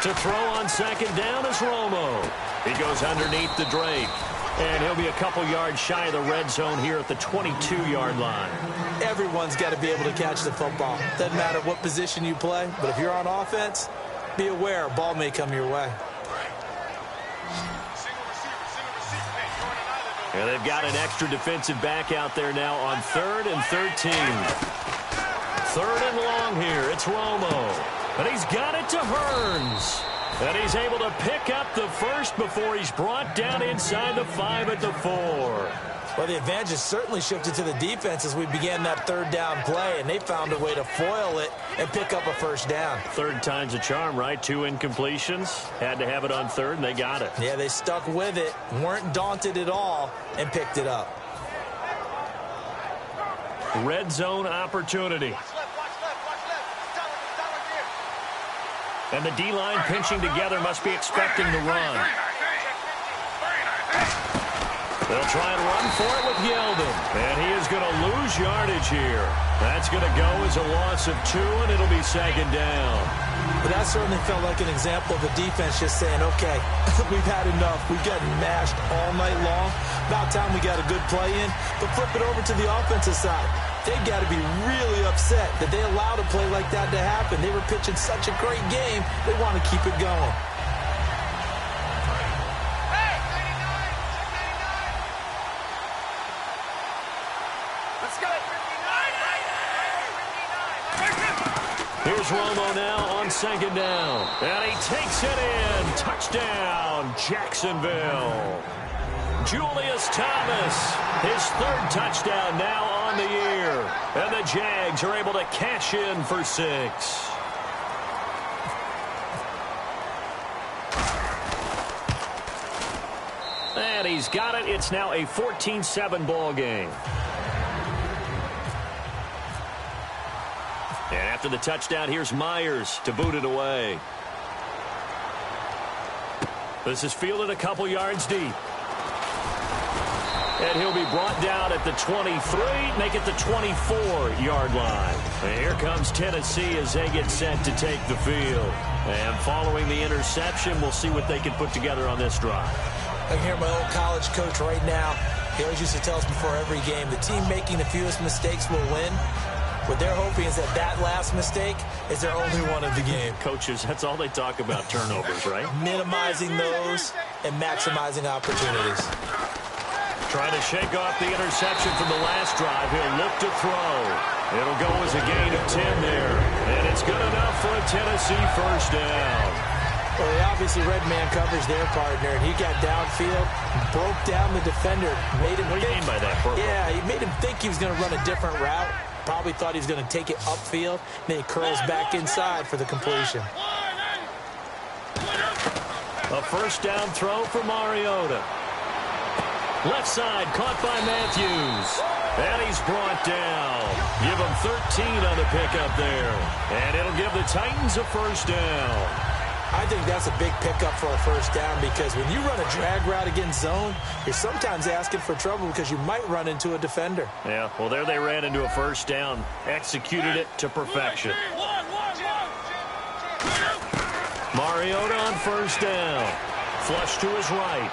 To throw on 2nd down is Romo. He goes underneath the Drake. And he'll be a couple yards shy of the red zone here at the 22-yard line. Everyone's got to be able to catch the football. Doesn't matter what position you play, but if you're on offense, be aware a ball may come your way. And they've got an extra defensive back out there now on 3rd and 13. 3rd and long here. It's Romo. And he's got it to Hearns. And he's able to pick up the first before he's brought down inside the 5 at the 4. Well, the advantage has certainly shifted to the defense as we began that 3rd down play, and they found a way to foil it and pick up a first down. 3rd time's a charm, right? 2 incompletions. Had to have it on 3rd, and they got it. Yeah, they stuck with it, weren't daunted at all, and picked it up. Red zone opportunity. And the D-line pinching together must be expecting the run. They'll try and run for it with Yeldon. And he is going to lose yardage here. That's going to go as a loss of 2, and it'll be 2nd down. But that certainly felt like an example of a defense just saying, okay, we've had enough. We've gotten mashed all night long. About time we got a good play in. But flip it over to the offensive side. They've got to be really upset that they allowed a play like that to happen. They were pitching such a great game, they want to keep it going. Here's Romo now on 2nd down. And he takes it in. Touchdown, Jacksonville. Julius Thomas, his 3rd touchdown now on the year. And the Jags are able to cash in for 6. And he's got it. It's now a 14-7 ball game. And after the touchdown, here's Myers to boot it away. This is fielded a couple yards deep. And he'll be brought down at the 23, make it the 24-yard line. And here comes Tennessee as they get set to take the field. And following the interception, we'll see what they can put together on this drive. I can hear my old college coach right now. He always used to tell us before every game, the team making the fewest mistakes will win. What they're hoping is that last mistake is their only one of the game. Coaches, that's all they talk about, turnovers, right? Minimizing those and maximizing opportunities. Trying to shake off the interception from the last drive. He'll look to throw. It'll go as a gain of 10 there. And it's good enough for a Tennessee first down. Well, he obviously read man coverage their partner, and he got downfield, broke down the defender, made him What do you mean by that, Purple? Yeah, he made him think he was going to run a different route. Probably thought he was going to take it upfield. Then he curls back inside for the completion. A first down throw for Mariota. Left side, caught by Matthews. And he's brought down. Give him 13 on the pickup there. And it'll give the Titans a first down. I think that's a big pickup for a first down because when you run a drag route against zone, you're sometimes asking for trouble because you might run into a defender. Yeah, well, there they ran into a first down. Executed it to perfection. Mariota on first down. Flush to his right.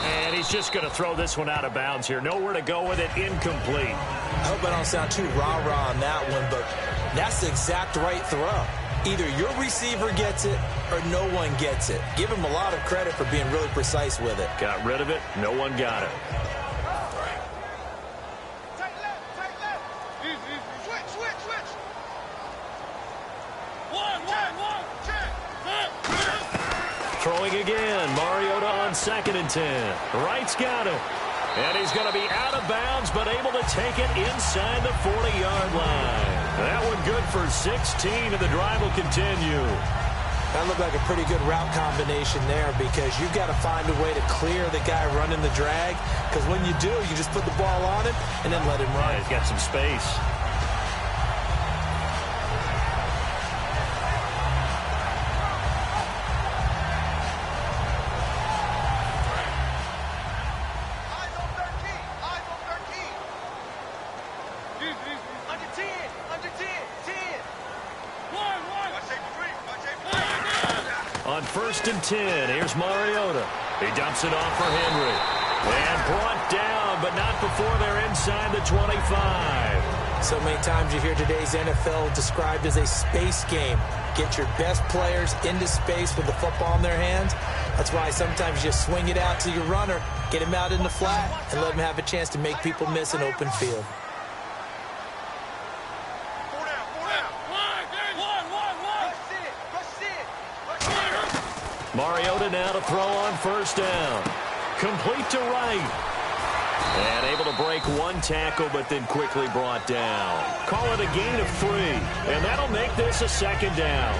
And he's just going to throw this one out of bounds here. Nowhere to go with it. Incomplete. I hope I don't sound too rah-rah on that one, but that's the exact right throw. Either your receiver gets it or no one gets it. Give him a lot of credit for being really precise with it. Got rid of it. No one got it. Take left. Switch. One. Check. Throwing again. Mariota on 2nd and 10. Wright's got it. And he's going to be out of bounds, but able to take it inside the 40-yard line. That one good for 16, and the drive will continue. That looked like a pretty good route combination there because you've got to find a way to clear the guy running the drag, because when you do, you just put the ball on him and then let him run. Yeah, he's got some space. Eyes on 13. Under 10. 10. One. Watch tape 3. On 1st and 10, here's Mariota. He dumps it off for Henry. And brought down, but not before they're inside the 25. So many times you hear today's NFL described as a space game. Get your best players into space with the football in their hands. That's why sometimes you just swing it out to your runner, get him out in the flat, and let him have a chance to make people miss an open field. 4 down. Rush it. Mariota now to throw on 1st down. Complete to Wright. And able to break one tackle, but then quickly brought down. Call it a gain of 3. And that'll make this a 2nd down.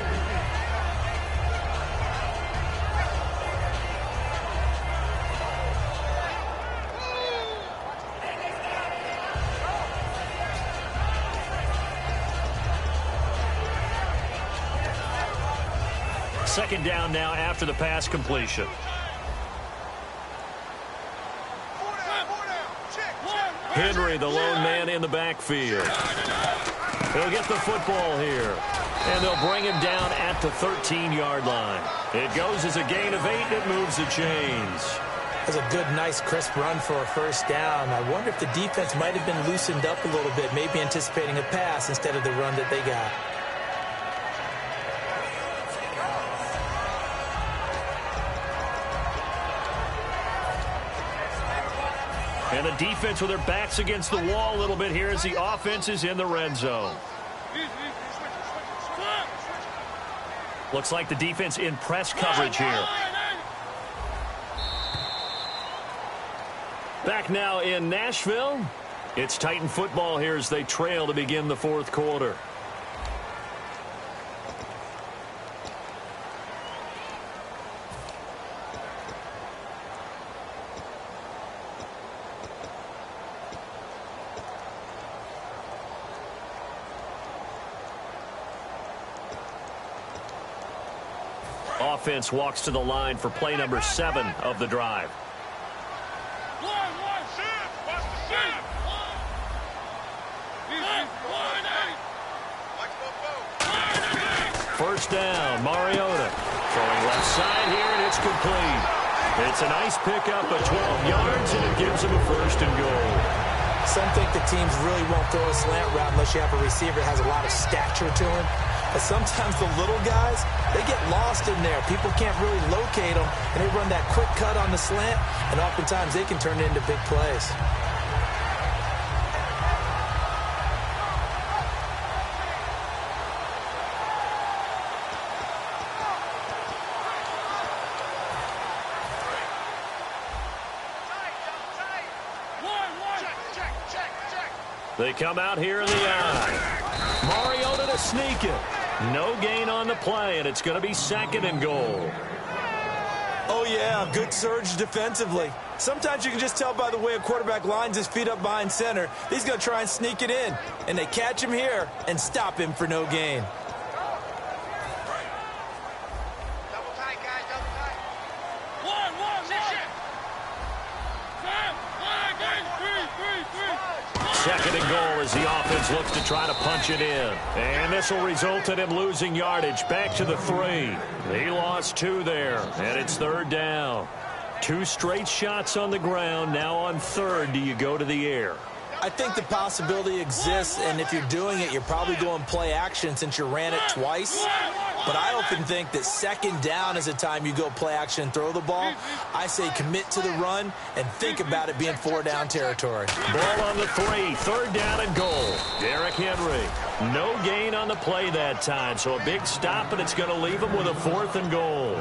Second down now after the pass completion. 4 down. Check. Henry, the lone man in the backfield. He'll get the football here. And they'll bring him down at the 13-yard line. It goes as a gain of 8, and it moves the chains. That's a good, nice, crisp run for a 1st down. I wonder if the defense might have been loosened up a little bit, maybe anticipating a pass instead of the run that they got. And the defense with their backs against the wall a little bit here as the offense is in the red zone. Looks like the defense in press coverage here. Back now in Nashville. It's Titan football here as they trail to begin the 4th quarter. Offense walks to the line for play number 7 of the drive. First down, Mariota. Throwing left side here, and it's complete. It's a nice pickup of 12 yards, and it gives him a 1st and goal. Some think the teams really won't throw a slant route unless you have a receiver that has a lot of stature to him. But sometimes the little guys, they get lost in there. People can't really locate them, and they run that quick cut on the slant, and oftentimes they can turn it into big plays. They come out here in the eye. Mariota to sneak it. No gain on the play, and it's going to be 2nd and goal. Oh, yeah, good surge defensively. Sometimes you can just tell by the way a quarterback lines his feet up behind center. He's going to try and sneak it in, and they catch him here and stop him for no gain. Double tight, guys. Double tight. Second and goal as the offense looks to try to punch it in. And this will result in him losing yardage back to the 3. He lost 2 there, and it's 3rd down. 2 straight shots on the ground. Now on 3rd, do you go to the air? I think the possibility exists, and if you're doing it, you're probably going play action since you ran it twice. But I often think that second down is the time you go play action and throw the ball. I say commit to the run and think about it being 4-down territory. Ball on the 3, 3rd down and goal. Derrick Henry. No gain on the play that time, so a big stop, and it's going to leave him with a 4th and goal.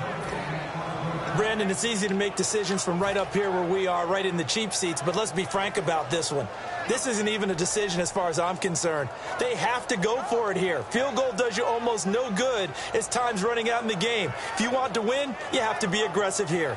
Brandon, it's easy to make decisions from right up here where we are, right in the cheap seats, but let's be frank about this one. This isn't even a decision as far as I'm concerned. They have to go for it here. Field goal does you almost no good as time's running out in the game. If you want to win, you have to be aggressive here.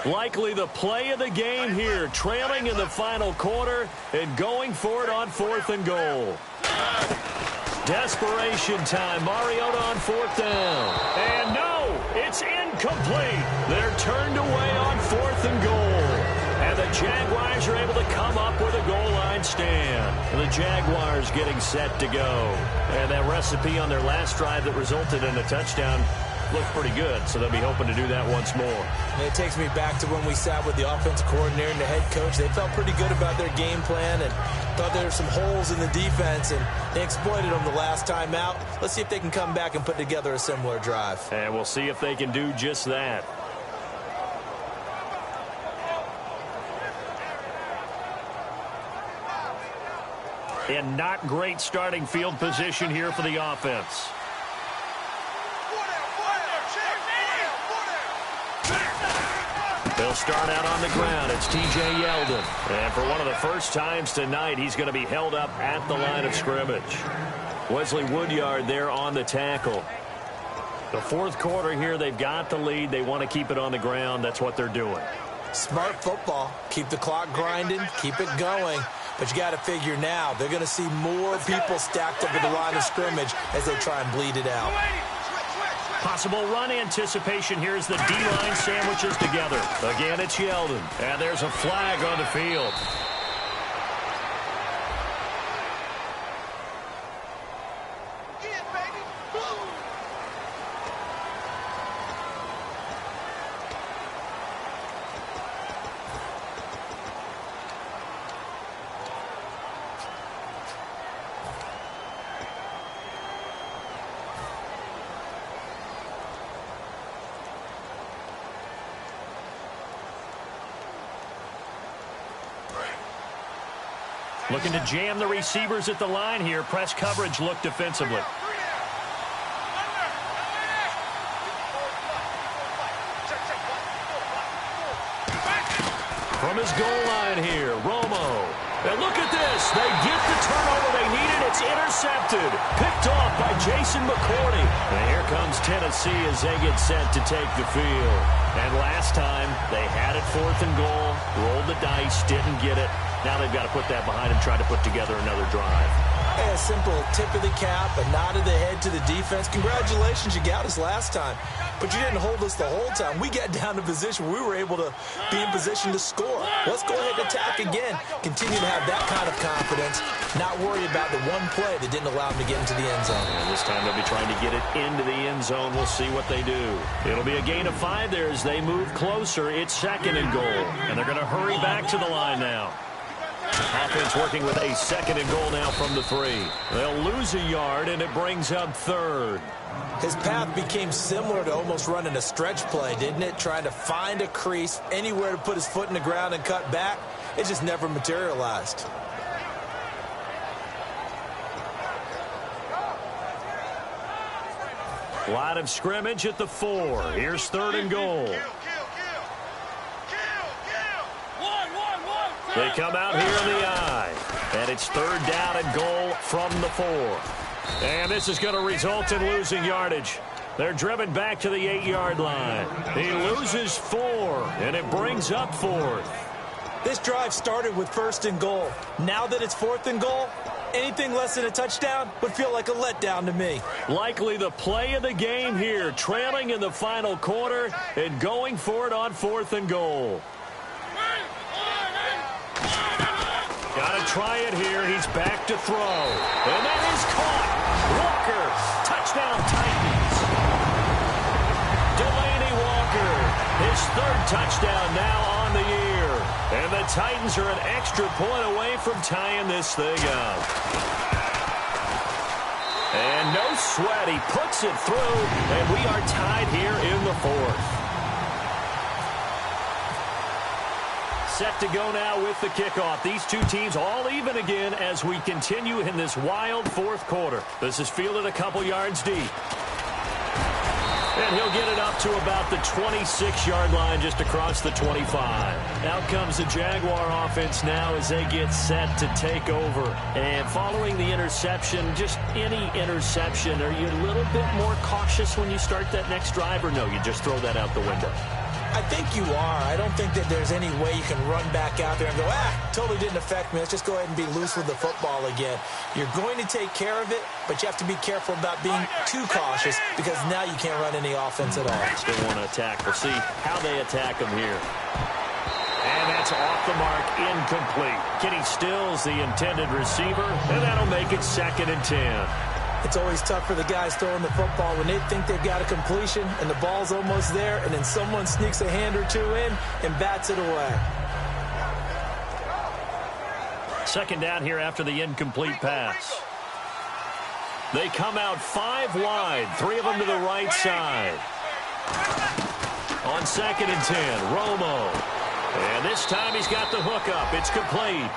Likely the play of the game here, trailing in the final quarter and going for it on 4th and goal. Desperation time. Mariota on 4th down. And no, it's incomplete. They're turned away on 4th and goal. And the Jaguars are able to come up with a goal line stand. The Jaguars getting set to go. And that recipe on their last drive that resulted in a touchdown looked pretty good, so they'll be hoping to do that once more. And it takes me back to when we sat with the offensive coordinator and the head coach. They felt pretty good about their game plan and thought there were some holes in the defense, and they exploited them the last time out. Let's see if they can come back and put together a similar drive. And we'll see if they can do just that. And not great starting field position here for the offense. They'll start out on the ground. It's T.J. Yeldon. And for one of the first times tonight, he's going to be held up at the line of scrimmage. Wesley Woodyard there on the tackle. The 4th quarter here, they've got the lead. They want to keep it on the ground. That's what they're doing. Smart football. Keep the clock grinding. Keep it going. But you got to figure now, they're going to see more people stacked up at the line of scrimmage as they try and bleed it out. Possible run anticipation here as the D-line sandwiches together. Again, it's Yeldon. And there's a flag on the field. Looking to jam the receivers at the line here. Press coverage look defensively. From his goal line here, Romo. And look at this. They get the turnover they needed. It's intercepted. Picked off by Jason McCourty. And here comes Tennessee as they get set to take the field. And last time, they had it 4th and goal. Rolled the dice, didn't get it. Now they've got to put that behind them, try to put together another drive. Hey, a simple tip of the cap, a nod of the head to the defense. Congratulations, you got us last time. But you didn't hold us the whole time. We got down to position where we were able to be in position to score. Let's go ahead and attack again. Continue to have that kind of confidence. Not worry about the one play that didn't allow them to get into the end zone. And this time they'll be trying to get it into the end zone. We'll see what they do. It'll be a gain of 5 there as they move closer. It's 2nd and goal. And they're going to hurry back to the line now. Offense working with a 2nd and goal now from the 3. They'll lose a yard, and it brings up 3rd. His path became similar to almost running a stretch play, didn't it? Trying to find a crease, anywhere to put his foot in the ground and cut back. It just never materialized. Line of scrimmage at the 4. Here's 3rd and goal. They come out here in the I. And it's 3rd down and goal from the 4. And this is going to result in losing yardage. They're driven back to the 8-yard line. He loses 4, and it brings up 4th. This drive started with 1st and goal. Now that it's 4th and goal, Anything less than a touchdown would feel like a letdown to me. Likely the play of the game here, trailing in the final quarter and going for it on 4th and goal. Got to try it here. He's back to throw. And that is caught. Walker, touchdown Titans. Delaney Walker, his 3rd touchdown now on the year. And the Titans are an extra point away from tying this thing up. And no sweat. He puts it through, and we are tied here in the 4th. Set to go now with the kickoff. These two teams all even again as we continue in this wild 4th quarter. This is fielded a couple yards deep. And he'll get it up to about the 26-yard line just across the 25. Out comes the Jaguar offense now as they get set to take over. And following the interception, just any interception, are you a little bit more cautious when you start that next drive, or no, you just throw that out the window? I think you are. I don't think that there's any way you can run back out there and go, totally didn't affect me. Let's just go ahead and be loose with the football again. You're going to take care of it, but you have to be careful about being too cautious because now you can't run any offense at all. Still want to attack. We'll see how they attack them here. And that's off the mark, incomplete. Kenny Stills, the intended receiver, and that'll make it 2nd and 10. It's always tough for the guys throwing the football when they think they've got a completion and the ball's almost there, and then someone sneaks a hand or two in and bats it away. 2nd down here after the incomplete pass. They come out 5 wide, 3 of them to the right side. On 2nd and 10, Romo. And this time he's got the hook up. It's complete.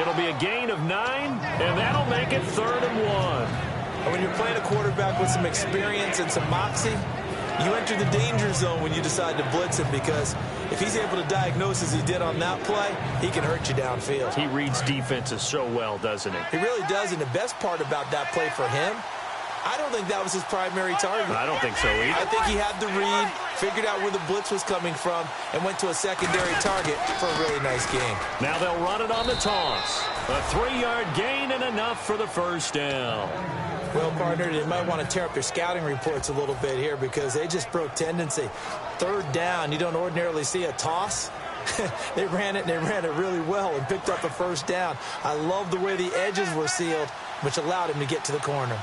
It'll be a gain of 9, and that'll make it 3rd and 1. When you're playing a quarterback with some experience and some moxie, you enter the danger zone when you decide to blitz him, because if he's able to diagnose as he did on that play, he can hurt you downfield. He reads defenses so well, doesn't he? He really does, and the best part about that play for him, I don't think that was his primary target. I don't think so either. I think he had the read, figured out where the blitz was coming from, and went to a secondary target for a really nice game. Now they'll run it on the toss. A 3-yard gain and enough for the 1st down. Well, partner, they might want to tear up their scouting reports a little bit here because they just broke tendency. 3rd down, you don't ordinarily see a toss. They ran it, and they ran it really well and picked up a 1st down. I love the way the edges were sealed, which allowed him to get to the corner.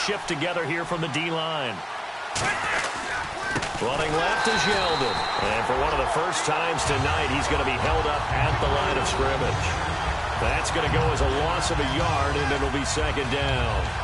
Shift together here from the D-line. Running left is Yeldon. And for one of the first times tonight, he's going to be held up at the line of scrimmage. That's going to go as a loss of a yard, and it'll be 2nd down.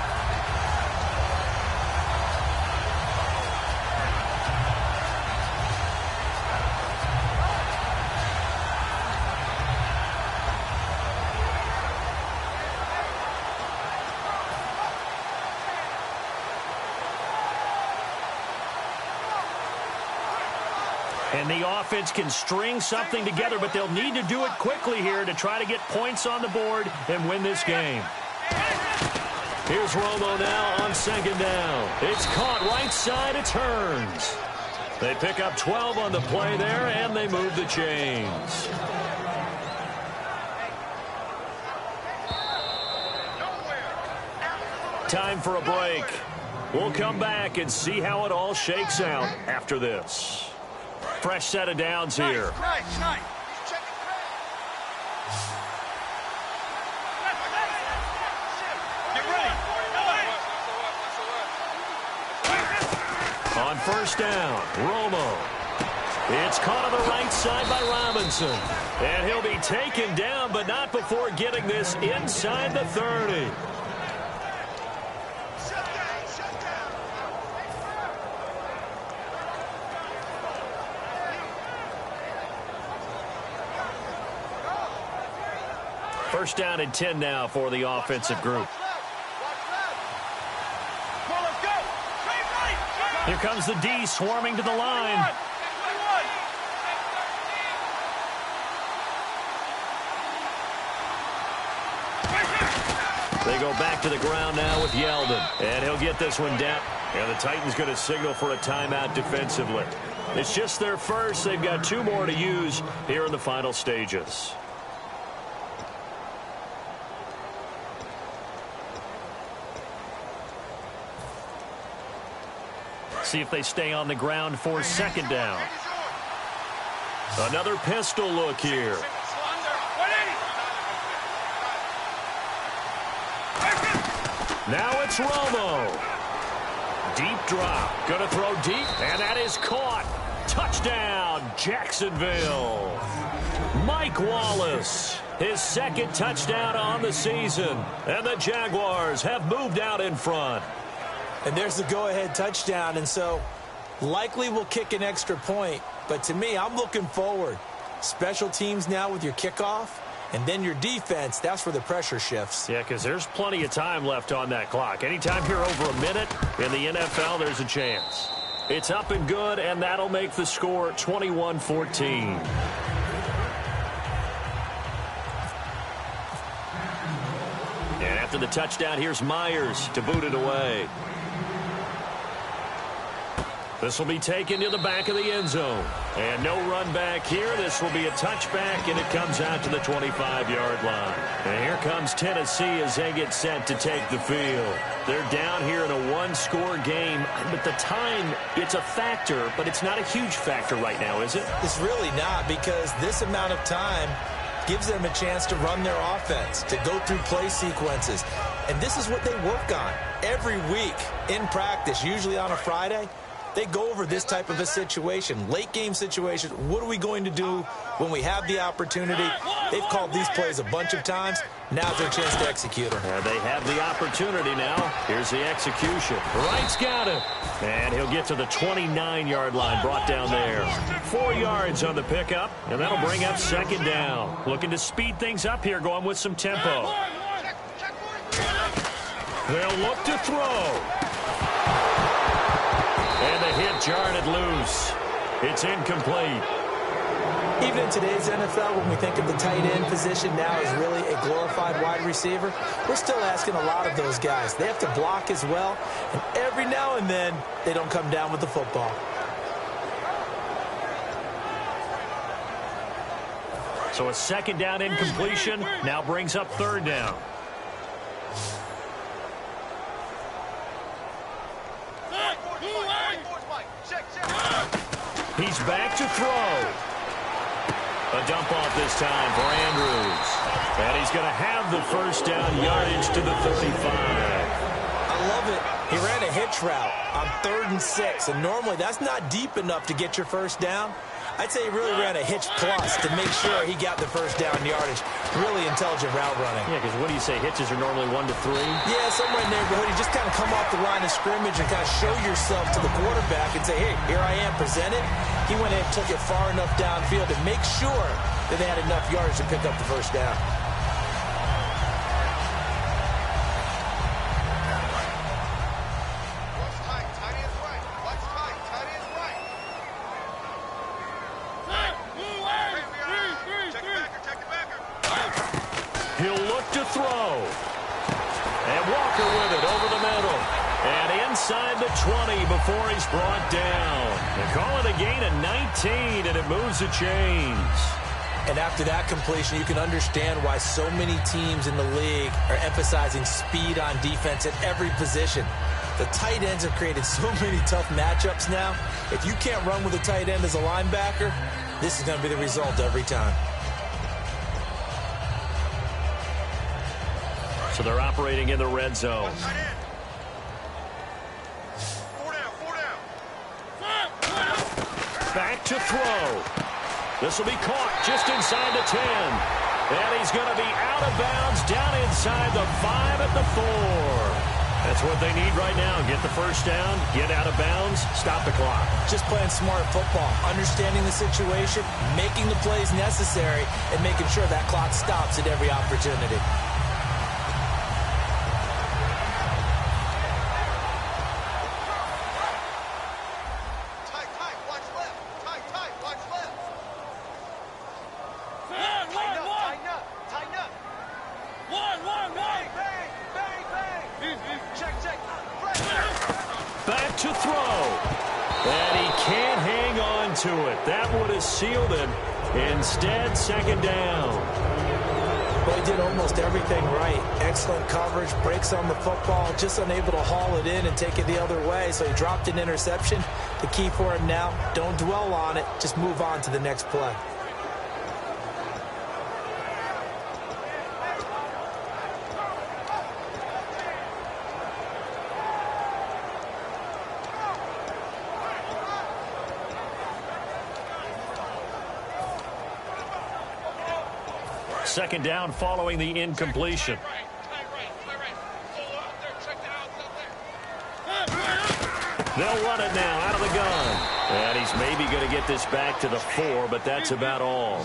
And the offense can string something together, but they'll need to do it quickly here to try to get points on the board and win this game. Here's Romo now on 2nd down. It's caught right side. It turns. They pick up 12 on the play there, and they move the chains. Time for a break. We'll come back and see how it all shakes out after this. Fresh set of downs here. On 1st down, Romo. It's caught on the right side by Robinson. And he'll be taken down, but not before getting this inside the 30. First down and 10 now for the offensive group. Here comes the D swarming to the line. They go back to the ground now with Yeldon. And he'll get this one down. And the Titans going to signal for a timeout defensively. It's just their first. They've got 2 more to use here in the final stages. see if they stay on the ground for second down. Another pistol look here. Now it's Romo. Deep drop. Going to throw deep, and that is caught. Touchdown, Jacksonville. Mike Wallace, his second touchdown on the season. And the Jaguars have moved out in front. And there's the go-ahead touchdown, and so likely we'll kick an extra point. But to me, I'm looking forward. Special teams now with your kickoff, and then your defense, that's where the pressure shifts. Yeah, because there's plenty of time left on that clock. Anytime you're over a minute in the NFL, there's a chance. It's up and good, and that'll make the score 21-14. And after the touchdown, here's Myers to boot it away. This will be taken to the back of the end zone. And no run back here. This will be a touchback, and it comes out to the 25-yard line. And here comes Tennessee as they get set to take the field. They're down here in a one-score game. But the time, it's a factor, but it's not a huge factor right now, is it? It's really not, because this amount of time gives them a chance to run their offense, to go through play sequences. And this is what they work on every week in practice, usually on a Friday. They go over this type of a situation, late-game situation. What are we going to do when we have the opportunity? They've called these plays a bunch of times. Now's their chance to execute them. They have the opportunity now. Here's the execution. Wright's got it. And he'll get to the 29-yard line, brought down there. 4 yards on the pickup, and that'll bring up second down. Looking to speed things up here, going with some tempo. They'll look to throw. And the hit jarred it loose. It's incomplete. Even in today's NFL, when we think of the tight end position now as really a glorified wide receiver, we're still asking a lot of those guys. They have to block as well, and every now and then, they don't come down with the football. So a second down incompletion now brings up third down. He's back to throw. A dump off this time for Andrews. And he's going to have the first down yardage to the 35. I love it. He ran a hitch route on 3rd and 6, and normally that's not deep enough to get your first down. I'd say he really ran a hitch plus to make sure he got the first down yardage. Really intelligent route running. Yeah, because what do you say? Hitches are normally 1 to 3? Yeah, somewhere in the neighborhood. You just kind of come off the line of scrimmage and kind of show yourself to the quarterback and say, hey, here I am, present it. He went in and took it far enough downfield to make sure that they had enough yards to pick up the first down. He'll look to throw. And Walker with it over the middle. And inside the 20 before he's brought down. They call it a gain of 19, and it moves the chains. And after that completion, you can understand why so many teams in the league are emphasizing speed on defense at every position. The tight ends have created so many tough matchups now. If you can't run with a tight end as a linebacker, this is going to be the result every time. So they're operating in the red zone. Back to throw. This will be caught just inside the 10. And he's going to be out of bounds down inside the 5 at the 4. That's what they need right now. Get the first down, get out of bounds, stop the clock. Just playing smart football, understanding the situation, making the plays necessary, and making sure that clock stops at every opportunity. Back to throw. And he can't hang on to it. That would have sealed it. Instead, second down. Well, he did almost everything right. Excellent coverage, breaks on the football, just unable to haul it in and take it the other way, so he dropped an interception. The key for him now, don't dwell on it, just move on to the next play. Second down following the incompletion. They'll run it now out of the gun. And he's maybe going to get this back to the 4, but that's about all.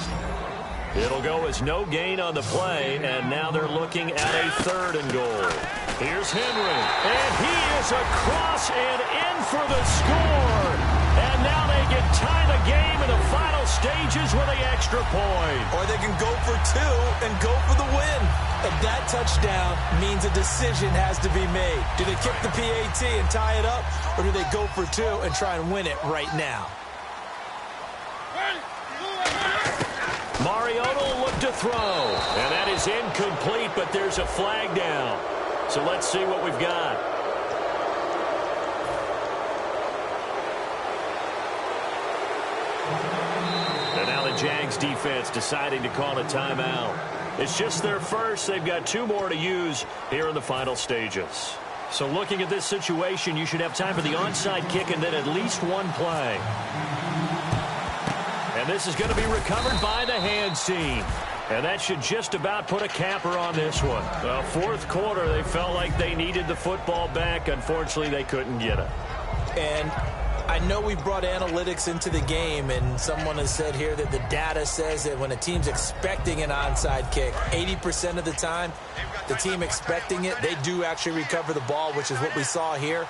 It'll go as no gain on the play, and now they're looking at a 3rd and goal. Here's Henry, and he is across and in for the score. And now they can tie the game in the final stages with an extra point. Or they can go for 2 and go for the win. And that touchdown means a decision has to be made. Do they kick the PAT and tie it up, or do they go for 2 and try and win it right now? Mariota will look to throw, and that is incomplete, but there's a flag down. So let's see what we've got. And now the Jags defense deciding to call a timeout. It's just their first. They've got 2 more to use here in the final stages. So looking at this situation, you should have time for the onside kick and then at least 1 play. And this is going to be recovered by the hands team. And that should just about put a capper on this one. Well, 4th quarter, they felt like they needed the football back. Unfortunately, they couldn't get it. And I know we brought analytics into the game, and someone has said here that the data says that when a team's expecting an onside kick, 80% of the time, the team expecting it, they do actually recover the ball, which is what we saw here.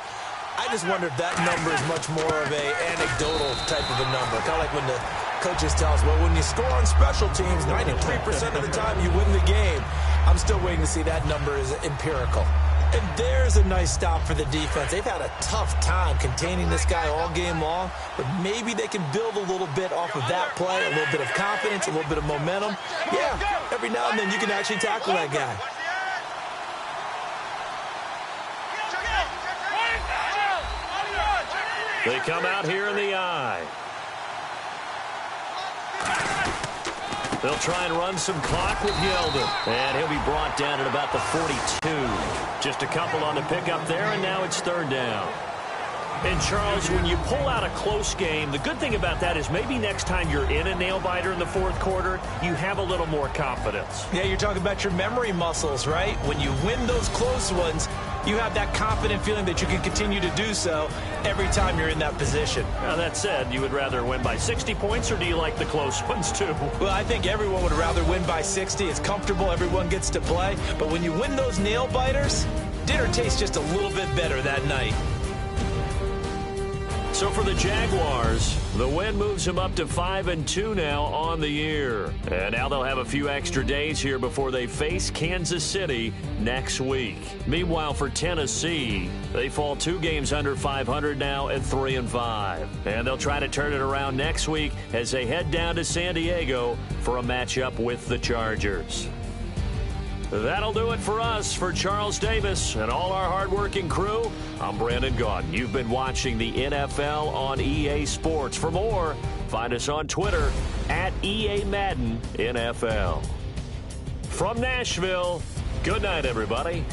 I just wonder if that number is much more of a anecdotal type of a number. Kind of like when the coaches tell us, well, when you score on special teams, 93% of the time you win the game. I'm still waiting to see that number is empirical. And there's a nice stop for the defense. They've had a tough time containing this guy all game long, but maybe they can build a little bit off of that play, a little bit of confidence, a little bit of momentum. Yeah, every now and then you can actually tackle that guy. They come out here in the eye. They'll try and run some clock with Yeldon. And he'll be brought down at about the 42. Just a couple on the pickup there, and now it's 3rd down. And, Charles, when you pull out a close game, the good thing about that is maybe next time you're in a nail-biter in the 4th quarter, you have a little more confidence. Yeah, you're talking about your memory muscles, right? When you win those close ones, you have that confident feeling that you can continue to do so every time you're in that position. Now, that said, you would rather win by 60 points, or do you like the close ones too? Well, I think everyone would rather win by 60. It's comfortable. Everyone gets to play. But when you win those nail-biters, dinner tastes just a little bit better that night. So for the Jaguars, the win moves them up to 5-2 now on the year. And now they'll have a few extra days here before they face Kansas City next week. Meanwhile, for Tennessee, they fall 2 games under 500 now at 3-5. And they'll try to turn it around next week as they head down to San Diego for a matchup with the Chargers. That'll do it for us. For Charles Davis and all our hardworking crew, I'm Brandon Gaudin. You've been watching the NFL on EA Sports. For more, find us on Twitter at EA Madden NFL. From Nashville, good night, everybody.